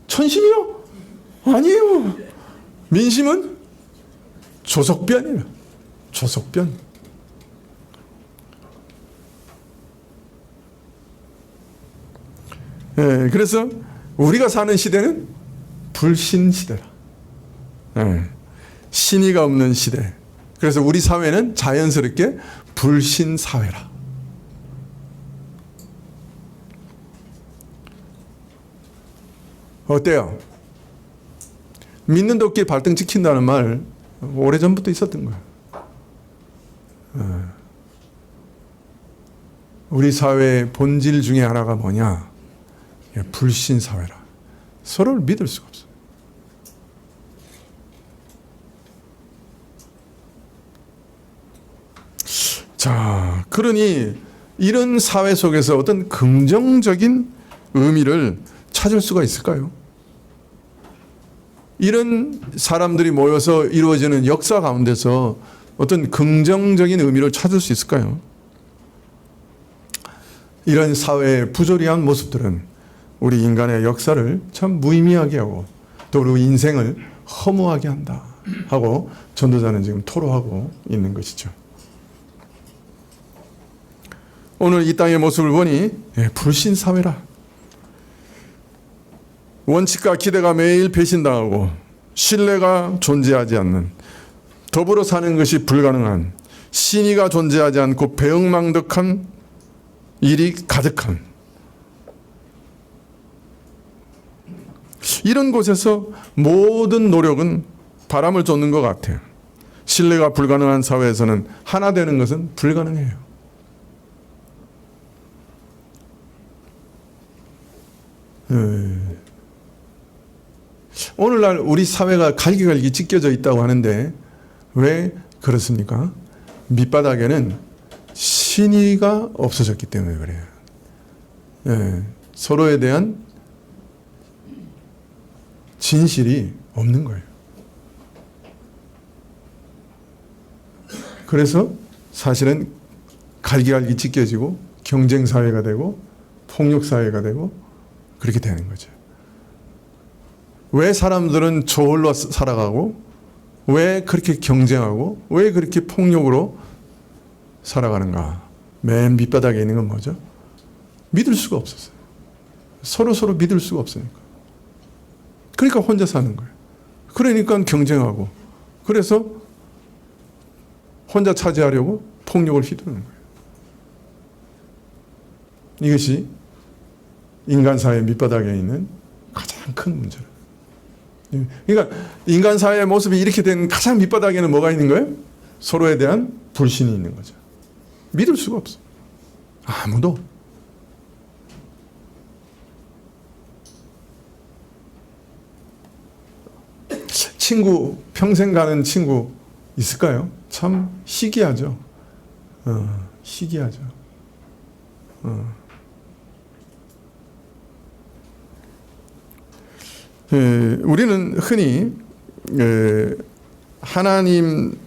천심이요? 아니에요. 민심은 조석변이에요. 조석변. 예, 그래서 우리가 사는 시대는 불신 시대라. 예, 신의가 없는 시대. 그래서 우리 사회는 자연스럽게 불신 사회라. 어때요? 믿는 도끼에 발등 찍힌다는 말 오래전부터 있었던 거예요. 우리 사회의 본질 중에 하나가 뭐냐? 불신 사회라. 서로를 믿을 수가 없어요. 자, 그러니 이런 사회 속에서 어떤 긍정적인 의미를 찾을 수가 있을까요? 이런 사람들이 모여서 이루어지는 역사 가운데서 어떤 긍정적인 의미를 찾을 수 있을까요? 이런 사회의 부조리한 모습들은 우리 인간의 역사를 참 무의미하게 하고 또 우리 인생을 허무하게 한다 하고 전도자는 지금 토로하고 있는 것이죠. 오늘 이 땅의 모습을 보니 불신 사회라. 원칙과 기대가 매일 배신당하고 신뢰가 존재하지 않는, 더불어 사는 것이 불가능한, 신의가 존재하지 않고 배응망덕한 일이 가득한 이런 곳에서 모든 노력은 바람을 쫓는 것 같아요. 신뢰가 불가능한 사회에서는 하나 되는 것은 불가능해요. 오늘날 우리 사회가 갈기갈기 찢겨져 있다고 하는데 왜 그렇습니까? 밑바닥에는 신의가 없어졌기 때문에 그래요. 예, 서로에 대한 진실이 없는 거예요. 그래서 사실은 갈기갈기 찢겨지고 경쟁사회가 되고 폭력사회가 되고 그렇게 되는 거죠. 왜 사람들은 저홀로 살아가고 왜 그렇게 경쟁하고 왜 그렇게 폭력으로 살아가는가? 맨 밑바닥에 있는 건 뭐죠? 믿을 수가 없었어요. 서로 믿을 수가 없으니까. 그러니까 혼자 사는 거예요. 그러니까 경쟁하고 그래서 혼자 차지하려고 폭력을 휘두르는 거예요. 이것이 인간 사회 밑바닥에 있는 가장 큰 문제예요. 그러니까 인간 사회의 모습이 이렇게 된 가장 밑바닥에는 뭐가 있는 거예요? 서로에 대한 불신이 있는 거죠. 믿을 수가 없어. 아무도. 친구, 평생 가는 친구 있을까요? 참 희귀하죠. 희귀하죠. 우리는 흔히 하나님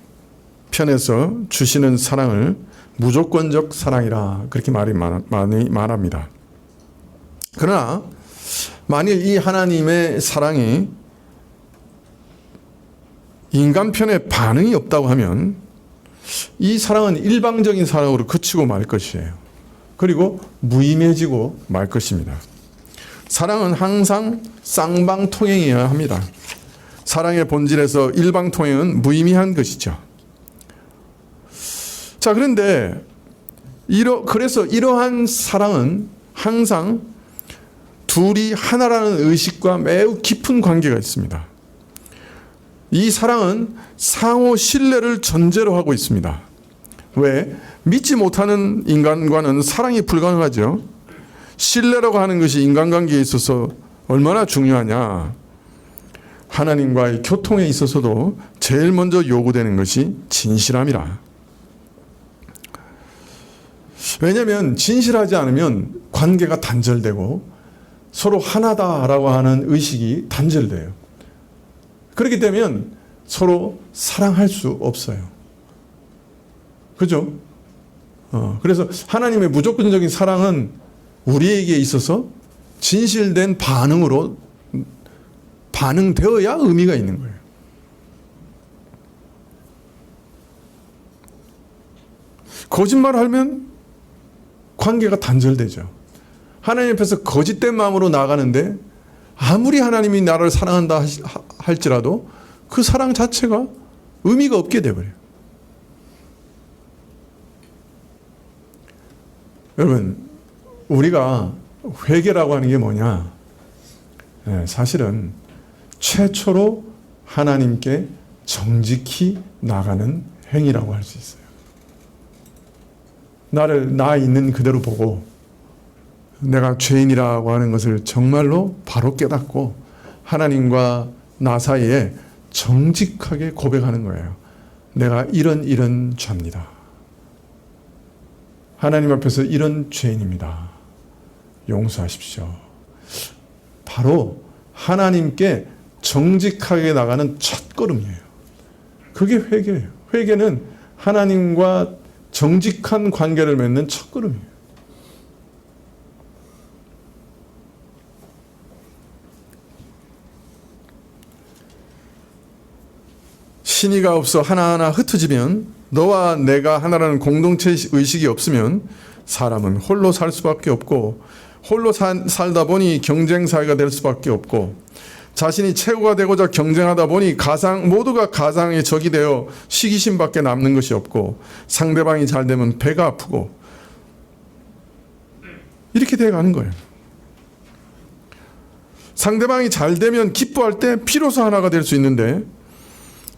편에서 주시는 사랑을 무조건적 사랑이라 그렇게 많이 말합니다. 그러나 만일 이 하나님의 사랑이 인간 편에 반응이 없다고 하면 이 사랑은 일방적인 사랑으로 그치고 말 것이에요. 그리고 무의미해지고 말 것입니다. 사랑은 항상 쌍방통행이어야 합니다. 사랑의 본질에서 일방통행은 무의미한 것이죠. 자, 그런데 그래서 이러한 사랑은 항상 둘이 하나라는 의식과 매우 깊은 관계가 있습니다. 이 사랑은 상호 신뢰를 전제로 하고 있습니다. 왜? 믿지 못하는 인간과는 사랑이 불가능하죠. 신뢰라고 하는 것이 인간관계에 있어서 얼마나 중요하냐. 하나님과의 교통에 있어서도 제일 먼저 요구되는 것이 진실함이라. 왜냐하면 진실하지 않으면 관계가 단절되고 서로 하나다라고 하는 의식이 단절돼요. 그렇게 되면 서로 사랑할 수 없어요. 그죠? 그래서 하나님의 무조건적인 사랑은 우리에게 있어서 진실된 반응으로 반응되어야 의미가 있는 거예요. 거짓말하면 관계가 단절되죠. 하나님 앞에서 거짓된 마음으로 나가는데 아무리 하나님이 나를 사랑한다 할지라도 그 사랑 자체가 의미가 없게 돼버려요. 여러분, 우리가 회개라고 하는 게 뭐냐? 사실은 최초로 하나님께 정직히 나가는 행위라고 할 수 있어요. 나를 나 있는 그대로 보고 내가 죄인이라고 하는 것을 정말로 바로 깨닫고 하나님과 나 사이에 정직하게 고백하는 거예요. 내가 이런 죄입니다. 하나님 앞에서 이런 죄인입니다. 용서하십시오. 바로 하나님께 정직하게 나가는 첫걸음이에요. 그게 회개예요. 회개는 하나님과 정직한 관계를 맺는 첫걸음이에요. 신의가 없어 하나하나 흩어지면, 너와 내가 하나라는 공동체 의식이 없으면 사람은 홀로 살 수밖에 없고, 홀로 살다 보니 경쟁 사회가 될 수밖에 없고, 자신이 최고가 되고자 경쟁하다 보니 모두가 가상의 적이 되어 시기심밖에 남는 것이 없고, 상대방이 잘 되면 배가 아프고, 이렇게 돼가는 거예요. 상대방이 잘 되면 기뻐할 때 비로소 하나가 될 수 있는데,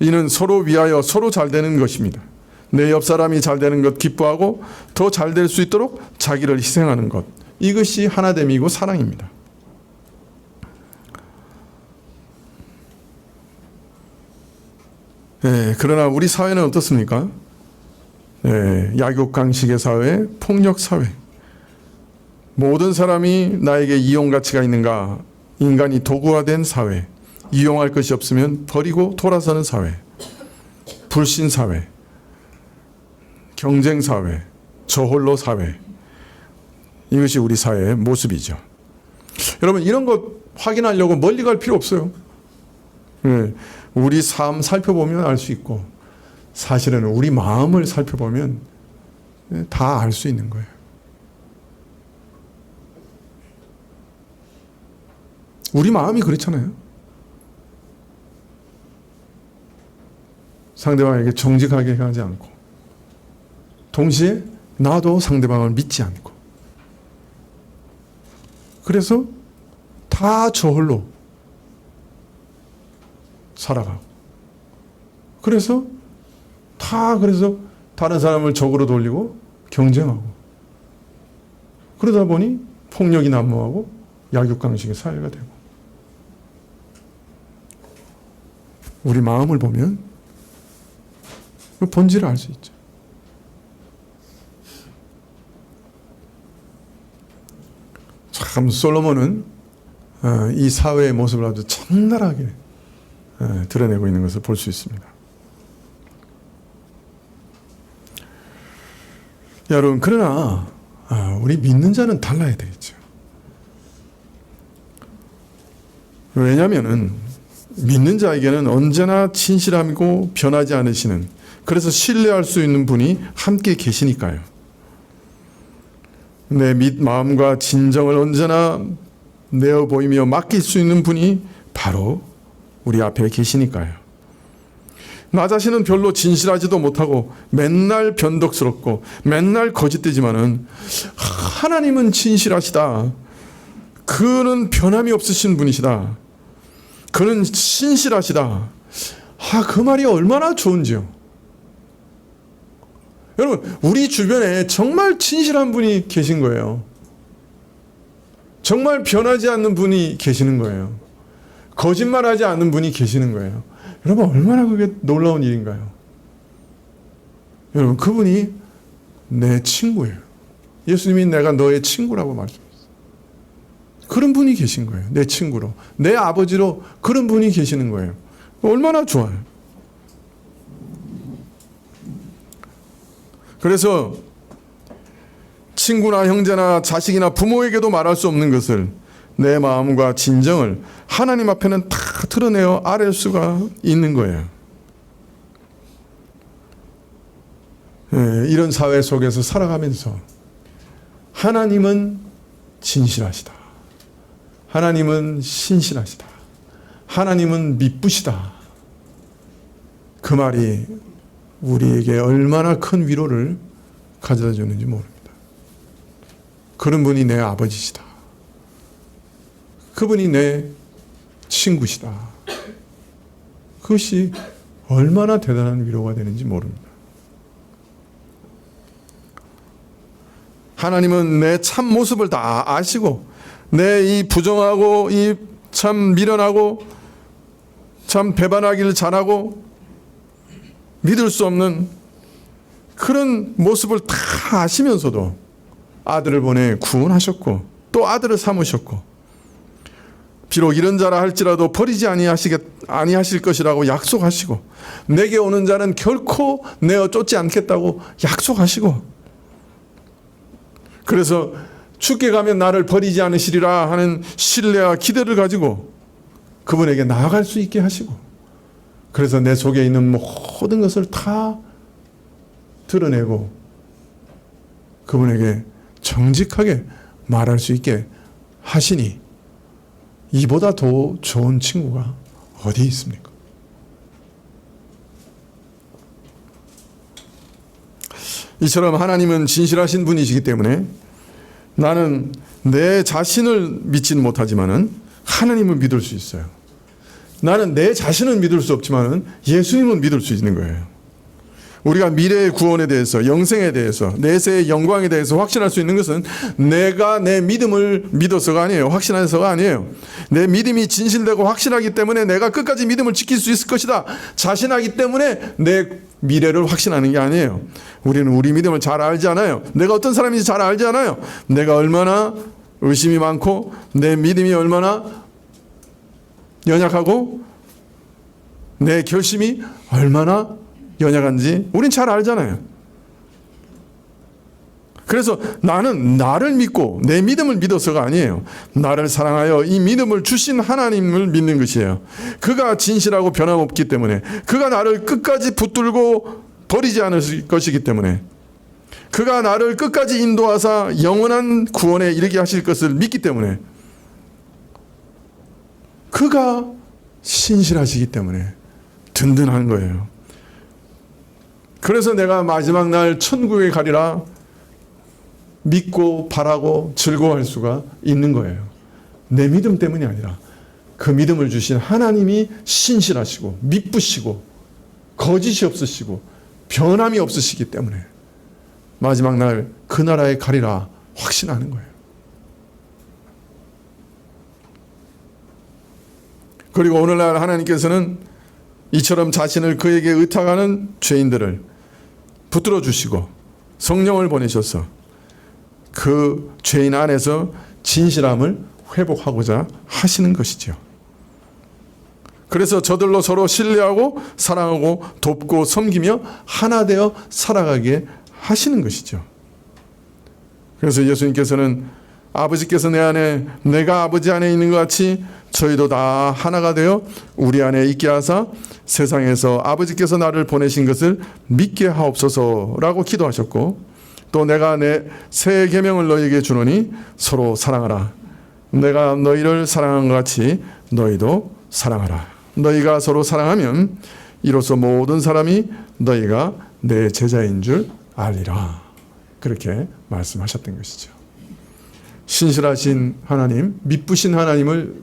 이는 서로 위하여 서로 잘 되는 것입니다. 내 옆 사람이 잘 되는 것 기뻐하고 더 잘 될 수 있도록 자기를 희생하는 것, 이것이 하나됨이고 사랑입니다. 그러나 우리 사회는 어떻습니까? 약육강식의 사회, 폭력 사회. 모든 사람이 나에게 이용 가치가 있는가? 인간이 도구화된 사회. 이용할 것이 없으면 버리고 돌아서는 사회. 불신 사회. 경쟁 사회. 저홀로 사회. 이것이 우리 사회의 모습이죠. 여러분, 이런 것 확인하려고 멀리 갈 필요 없어요. 우리 삶 살펴보면 알 수 있고, 사실은 우리 마음을 살펴보면 다 알 수 있는 거예요. 우리 마음이 그렇잖아요. 상대방에게 정직하게 하지 않고, 동시에 나도 상대방을 믿지 않고, 그래서 다 저홀로 살아가고, 그래서 다른 사람을 적으로 돌리고 경쟁하고, 그러다 보니 폭력이 난무하고 약육강식의 사회가 되고. 우리 마음을 보면 그 본질을 알 수 있죠. 참 솔로몬은 이 사회의 모습을 아주 적나라하게 드러내고 있는 것을 볼 수 있습니다. 여러분, 그러나 우리 믿는 자는 달라야 되겠죠. 왜냐하면 믿는 자에게는 언제나 진실함이고 변하지 않으시는, 그래서 신뢰할 수 있는 분이 함께 계시니까요. 내 마음과 진정을 언제나 내어 보이며 맡길 수 있는 분이 바로 우리 앞에 계시니까요. 나 자신은 별로 진실하지도 못하고 맨날 변덕스럽고 맨날 거짓되지만은 하나님은 진실하시다. 그는 변함이 없으신 분이시다. 그는 신실하시다. 그 말이 얼마나 좋은지요. 여러분, 우리 주변에 정말 진실한 분이 계신 거예요. 정말 변하지 않는 분이 계시는 거예요. 거짓말하지 않는 분이 계시는 거예요. 여러분, 얼마나 그게 놀라운 일인가요? 여러분, 그분이 내 친구예요. 예수님이 내가 너의 친구라고 말씀했어요. 그런 분이 계신 거예요. 내 친구로, 내 아버지로 그런 분이 계시는 거예요. 얼마나 좋아요. 그래서 친구나 형제나 자식이나 부모에게도 말할 수 없는 것을, 내 마음과 진정을 하나님 앞에는 다 드러내어 아뢰 수가 있는 거예요. 이런 사회 속에서 살아가면서 하나님은 진실하시다. 하나님은 신실하시다. 하나님은 미쁘시다. 그 말이 우리에게 얼마나 큰 위로를 가져다 주는지 모릅니다. 그런 분이 내 아버지시다. 그분이 내 친구시다. 그것이 얼마나 대단한 위로가 되는지 모릅니다. 하나님은 내 참 모습을 다 아시고, 내 이 부정하고 이 참 미련하고 참 배반하기를 잘하고 믿을 수 없는 그런 모습을 다 아시면서도 아들을 보내 구원하셨고, 또 아들을 삼으셨고, 비록 이런 자라 할지라도 버리지 아니하실 것이라고 약속하시고, 내게 오는 자는 결코 내어 쫓지 않겠다고 약속하시고, 그래서 죽게 가면 나를 버리지 않으시리라 하는 신뢰와 기대를 가지고 그분에게 나아갈 수 있게 하시고, 그래서 내 속에 있는 모든 것을 다 드러내고 그분에게 정직하게 말할 수 있게 하시니, 이보다 더 좋은 친구가 어디 있습니까? 이처럼 하나님은 진실하신 분이시기 때문에 나는 내 자신을 믿지는 못하지만은 하나님을 믿을 수 있어요. 나는 내 자신을 믿을 수 없지만은 예수님은 믿을 수 있는 거예요. 우리가 미래의 구원에 대해서, 영생에 대해서, 내세의 영광에 대해서 확신할 수 있는 것은 내가 내 믿음을 믿어서가 아니에요. 확신해서가 아니에요. 내 믿음이 진실되고 확신하기 때문에 내가 끝까지 믿음을 지킬 수 있을 것이다 자신하기 때문에 내 미래를 확신하는 게 아니에요. 우리는 우리 믿음을 잘 알지 않아요. 내가 어떤 사람인지 잘 알지 않아요. 내가 얼마나 의심이 많고 내 믿음이 얼마나 연약하고 내 결심이 얼마나 연약한지 우린 잘 알잖아요. 그래서 나는 나를 믿고 내 믿음을 믿어서가 아니에요. 나를 사랑하여 이 믿음을 주신 하나님을 믿는 것이에요. 그가 진실하고 변함없기 때문에, 그가 나를 끝까지 붙들고 버리지 않을 것이기 때문에, 그가 나를 끝까지 인도하사 영원한 구원에 이르게 하실 것을 믿기 때문에, 그가 신실하시기 때문에 든든한 거예요. 그래서 내가 마지막 날 천국에 가리라 믿고 바라고 즐거워할 수가 있는 거예요. 내 믿음 때문이 아니라 그 믿음을 주신 하나님이 신실하시고 미쁘시고 거짓이 없으시고 변함이 없으시기 때문에 마지막 날 그 나라에 가리라 확신하는 거예요. 그리고 오늘날 하나님께서는 이처럼 자신을 그에게 의탁하는 죄인들을 붙들어 주시고 성령을 보내셔서 그 죄인 안에서 진실함을 회복하고자 하시는 것이죠. 그래서 저들로 서로 신뢰하고 사랑하고 돕고 섬기며 하나 되어 살아가게 하시는 것이죠. 그래서 예수님께서는 아버지께서 내 안에 내가 아버지 안에 있는 것 같이 저희도 다 하나가 되어 우리 안에 있게 하사 세상에서 아버지께서 나를 보내신 것을 믿게 하옵소서라고 기도하셨고, 또 내가 내 새 계명을 너희에게 주노니 서로 사랑하라. 내가 너희를 사랑한 것 같이 너희도 사랑하라. 너희가 서로 사랑하면 이로써 모든 사람이 너희가 내 제자인 줄 알리라. 그렇게 말씀하셨던 것이죠. 신실하신 하나님, 미쁘신 하나님을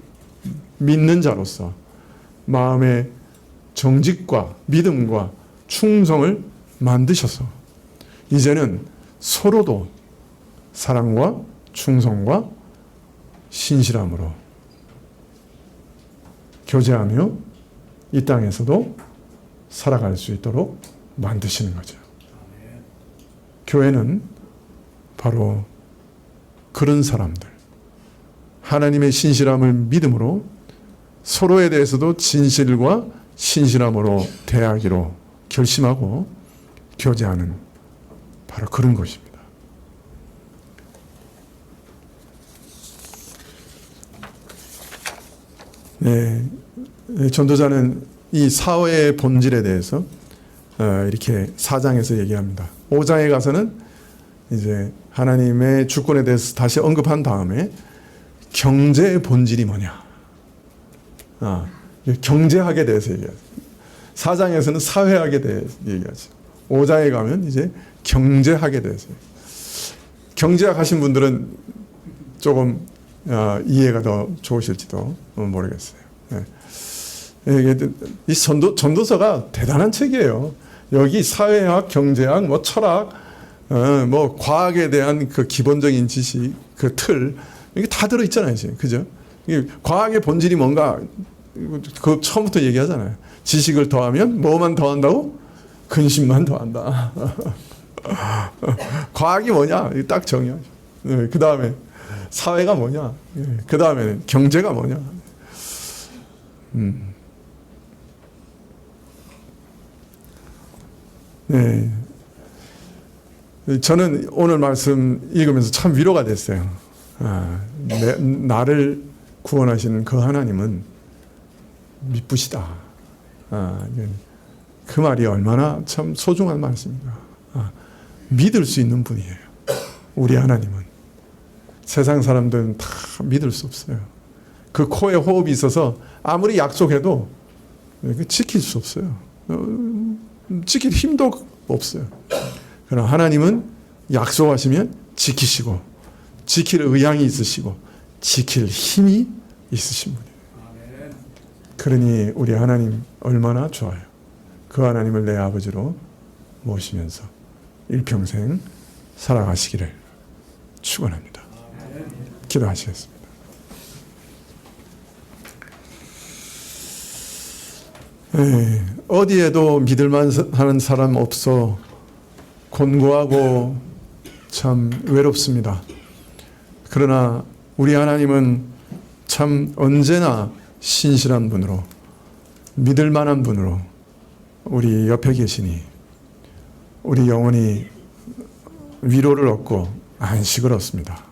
믿는 자로서 마음의 정직과 믿음과 충성을 만드셔서 이제는 서로도 사랑과 충성과 신실함으로 교제하며 이 땅에서도 살아갈 수 있도록 만드시는 거죠. 교회는 바로 그런 사람들, 하나님의 신실함을 믿음으로 서로에 대해서도 진실과 신실함으로 대하기로 결심하고 교제하는 바로 그런 것입니다. 네, 전도자는 이 사회의 본질에 대해서 이렇게 4장에서 얘기합니다. 5장에 가서는 이제 하나님의 주권에 대해서 다시 언급한 다음에 경제의 본질이 뭐냐, 경제학에 대해서 얘기하죠. 4장에서는 사회학에 대해서 얘기하죠. 5장에 가면 이제 경제학에 대해서. 경제학 하신 분들은 조금 이해가 더 좋으실지도 모르겠어요. 이 전도서가 대단한 책이에요. 여기 사회학, 경제학, 뭐 철학, 뭐 과학에 대한 그 기본적인 지식, 그 틀, 이게 다 들어있잖아요, 지금. 그죠? 과학의 본질이 뭔가, 그 처음부터 얘기하잖아요. 지식을 더하면 뭐만 더한다고? 근심만 더한다. 과학이 뭐냐? 딱 정의하죠. 그 다음에 사회가 뭐냐? 그 다음에 경제가 뭐냐? 네. 저는 오늘 말씀 읽으면서 참 위로가 됐어요. 나를 구원하시는 그 하나님은 미쁘시다. 그 말이 얼마나 참 소중한 말씀입니다. 믿을 수 있는 분이에요. 우리 하나님은. 세상 사람들은 다 믿을 수 없어요. 그 코에 호흡이 있어서 아무리 약속해도 지킬 수 없어요. 지킬 힘도 없어요. 그러나 하나님은 약속하시면 지키시고, 지킬 의향이 있으시고, 지킬 힘이 있으신 분이에요. 그러니 우리 하나님 얼마나 좋아요. 그 하나님을 내 아버지로 모시면서 일평생 살아가시기를 축원합니다. 기도하시겠습니다. 어디에도 믿을만 하는 사람 없어 곤고하고 참 외롭습니다. 그러나 우리 하나님은 참 언제나 신실한 분으로, 믿을 만한 분으로 우리 옆에 계시니 우리 영혼이 위로를 얻고 안식을 얻습니다.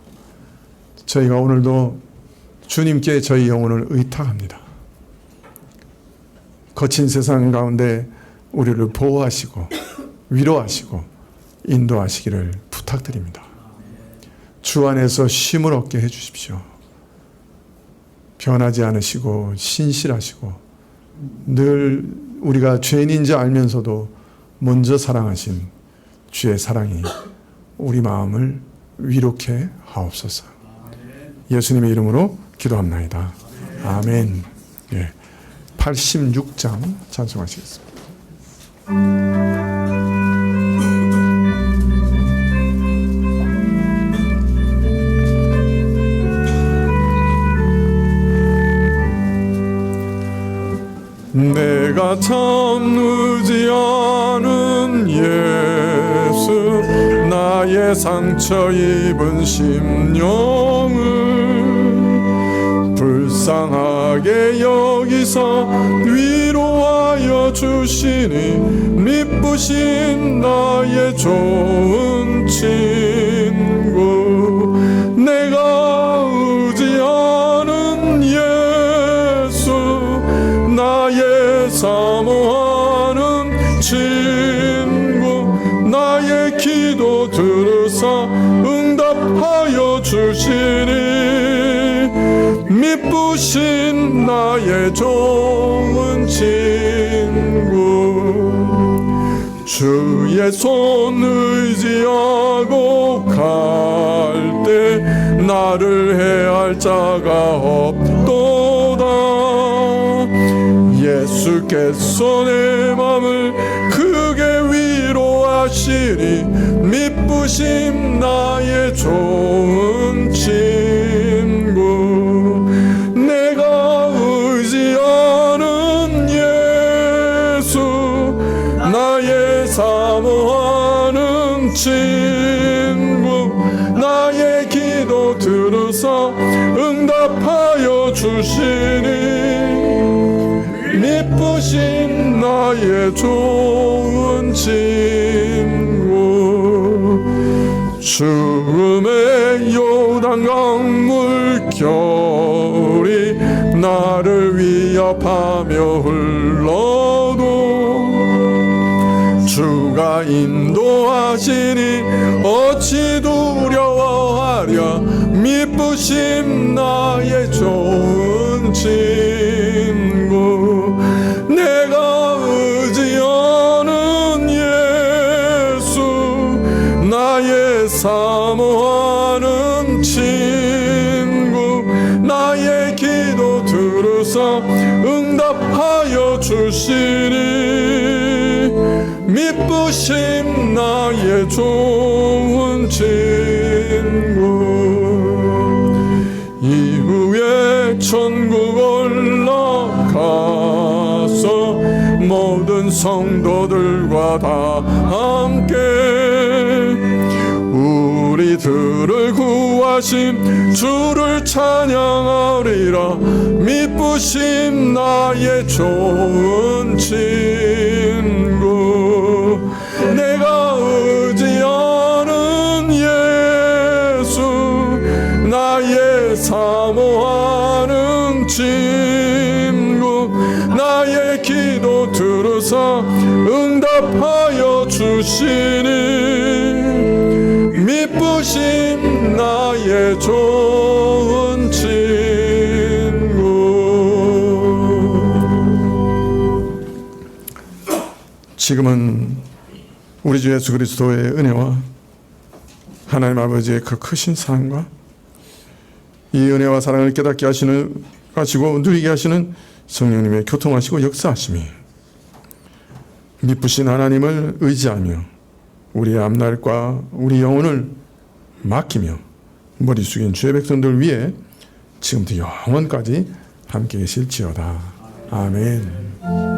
저희가 오늘도 주님께 저희 영혼을 의탁합니다. 거친 세상 가운데 우리를 보호하시고 위로하시고 인도하시기를 부탁드립니다. 주 안에서 쉼을 얻게 해주십시오. 변하지 않으시고 신실하시고 늘 우리가 죄인인지 알면서도 먼저 사랑하신 주의 사랑이 우리 마음을 위로케 하옵소서. 예수님의 이름으로 기도합나이다. 아멘. 86장 찬송하시겠습니다. 내가 참 의지하는 예수, 나의 상처 입은 심령을 불쌍하게 여기서 위로하여 주시니 미쁘신 나의 좋은 친구. 내가 의지하는 예수, 나의 사모하는 친구. 나의 기도 들으사 응답하여 주시니 미쁘신 나의 좋은 친구. 주의 손 의지하고 갈 때 나를 해할 자가 없도다. 예수께서 내 맘을 크게 위로하시니 미쁘심 나의 좋은 친구. 내가 의지하는 예수, 나의 사모하는 친구. 나의 기도 들으사 응답하여 주시니 미쁘신 나의 좋은 친구. 죽음의 요단강 물결이 나를 위협하며 흘러도 주가 인도하시니 어찌 두려워하랴. 미쁘신 나의 좋은 친구. 내가 의지하는 예수, 나의 사모하는 친구. 나의 기도 들으사 응답하여 주시니 미쁘심 나의 좋은 친구. 이후에 천국 올라가서 모든 성도들과 다 함께 우리들을 구하신 주를 찬양하리라. 미쁘신 나의 좋은 친구. 내가 의지하는 예수, 나의 사모하는 친구. 나의 기도 들으사 응답하여 주시니 미쁘신 나의 좋은 친구. 지금은 우리 주 예수 그리스도의 은혜와 하나님 아버지의 그 크신 사랑과 이 은혜와 사랑을 깨닫게 하시고 누리게 하시는 성령님의 교통하시고 역사하심이 미쁘신 하나님을 의지하며 우리의 앞날과 우리 영혼을 맡기며 머리 숙인 주의 백성들 위해 지금부터 영원까지 함께 계실지어다. 아멘.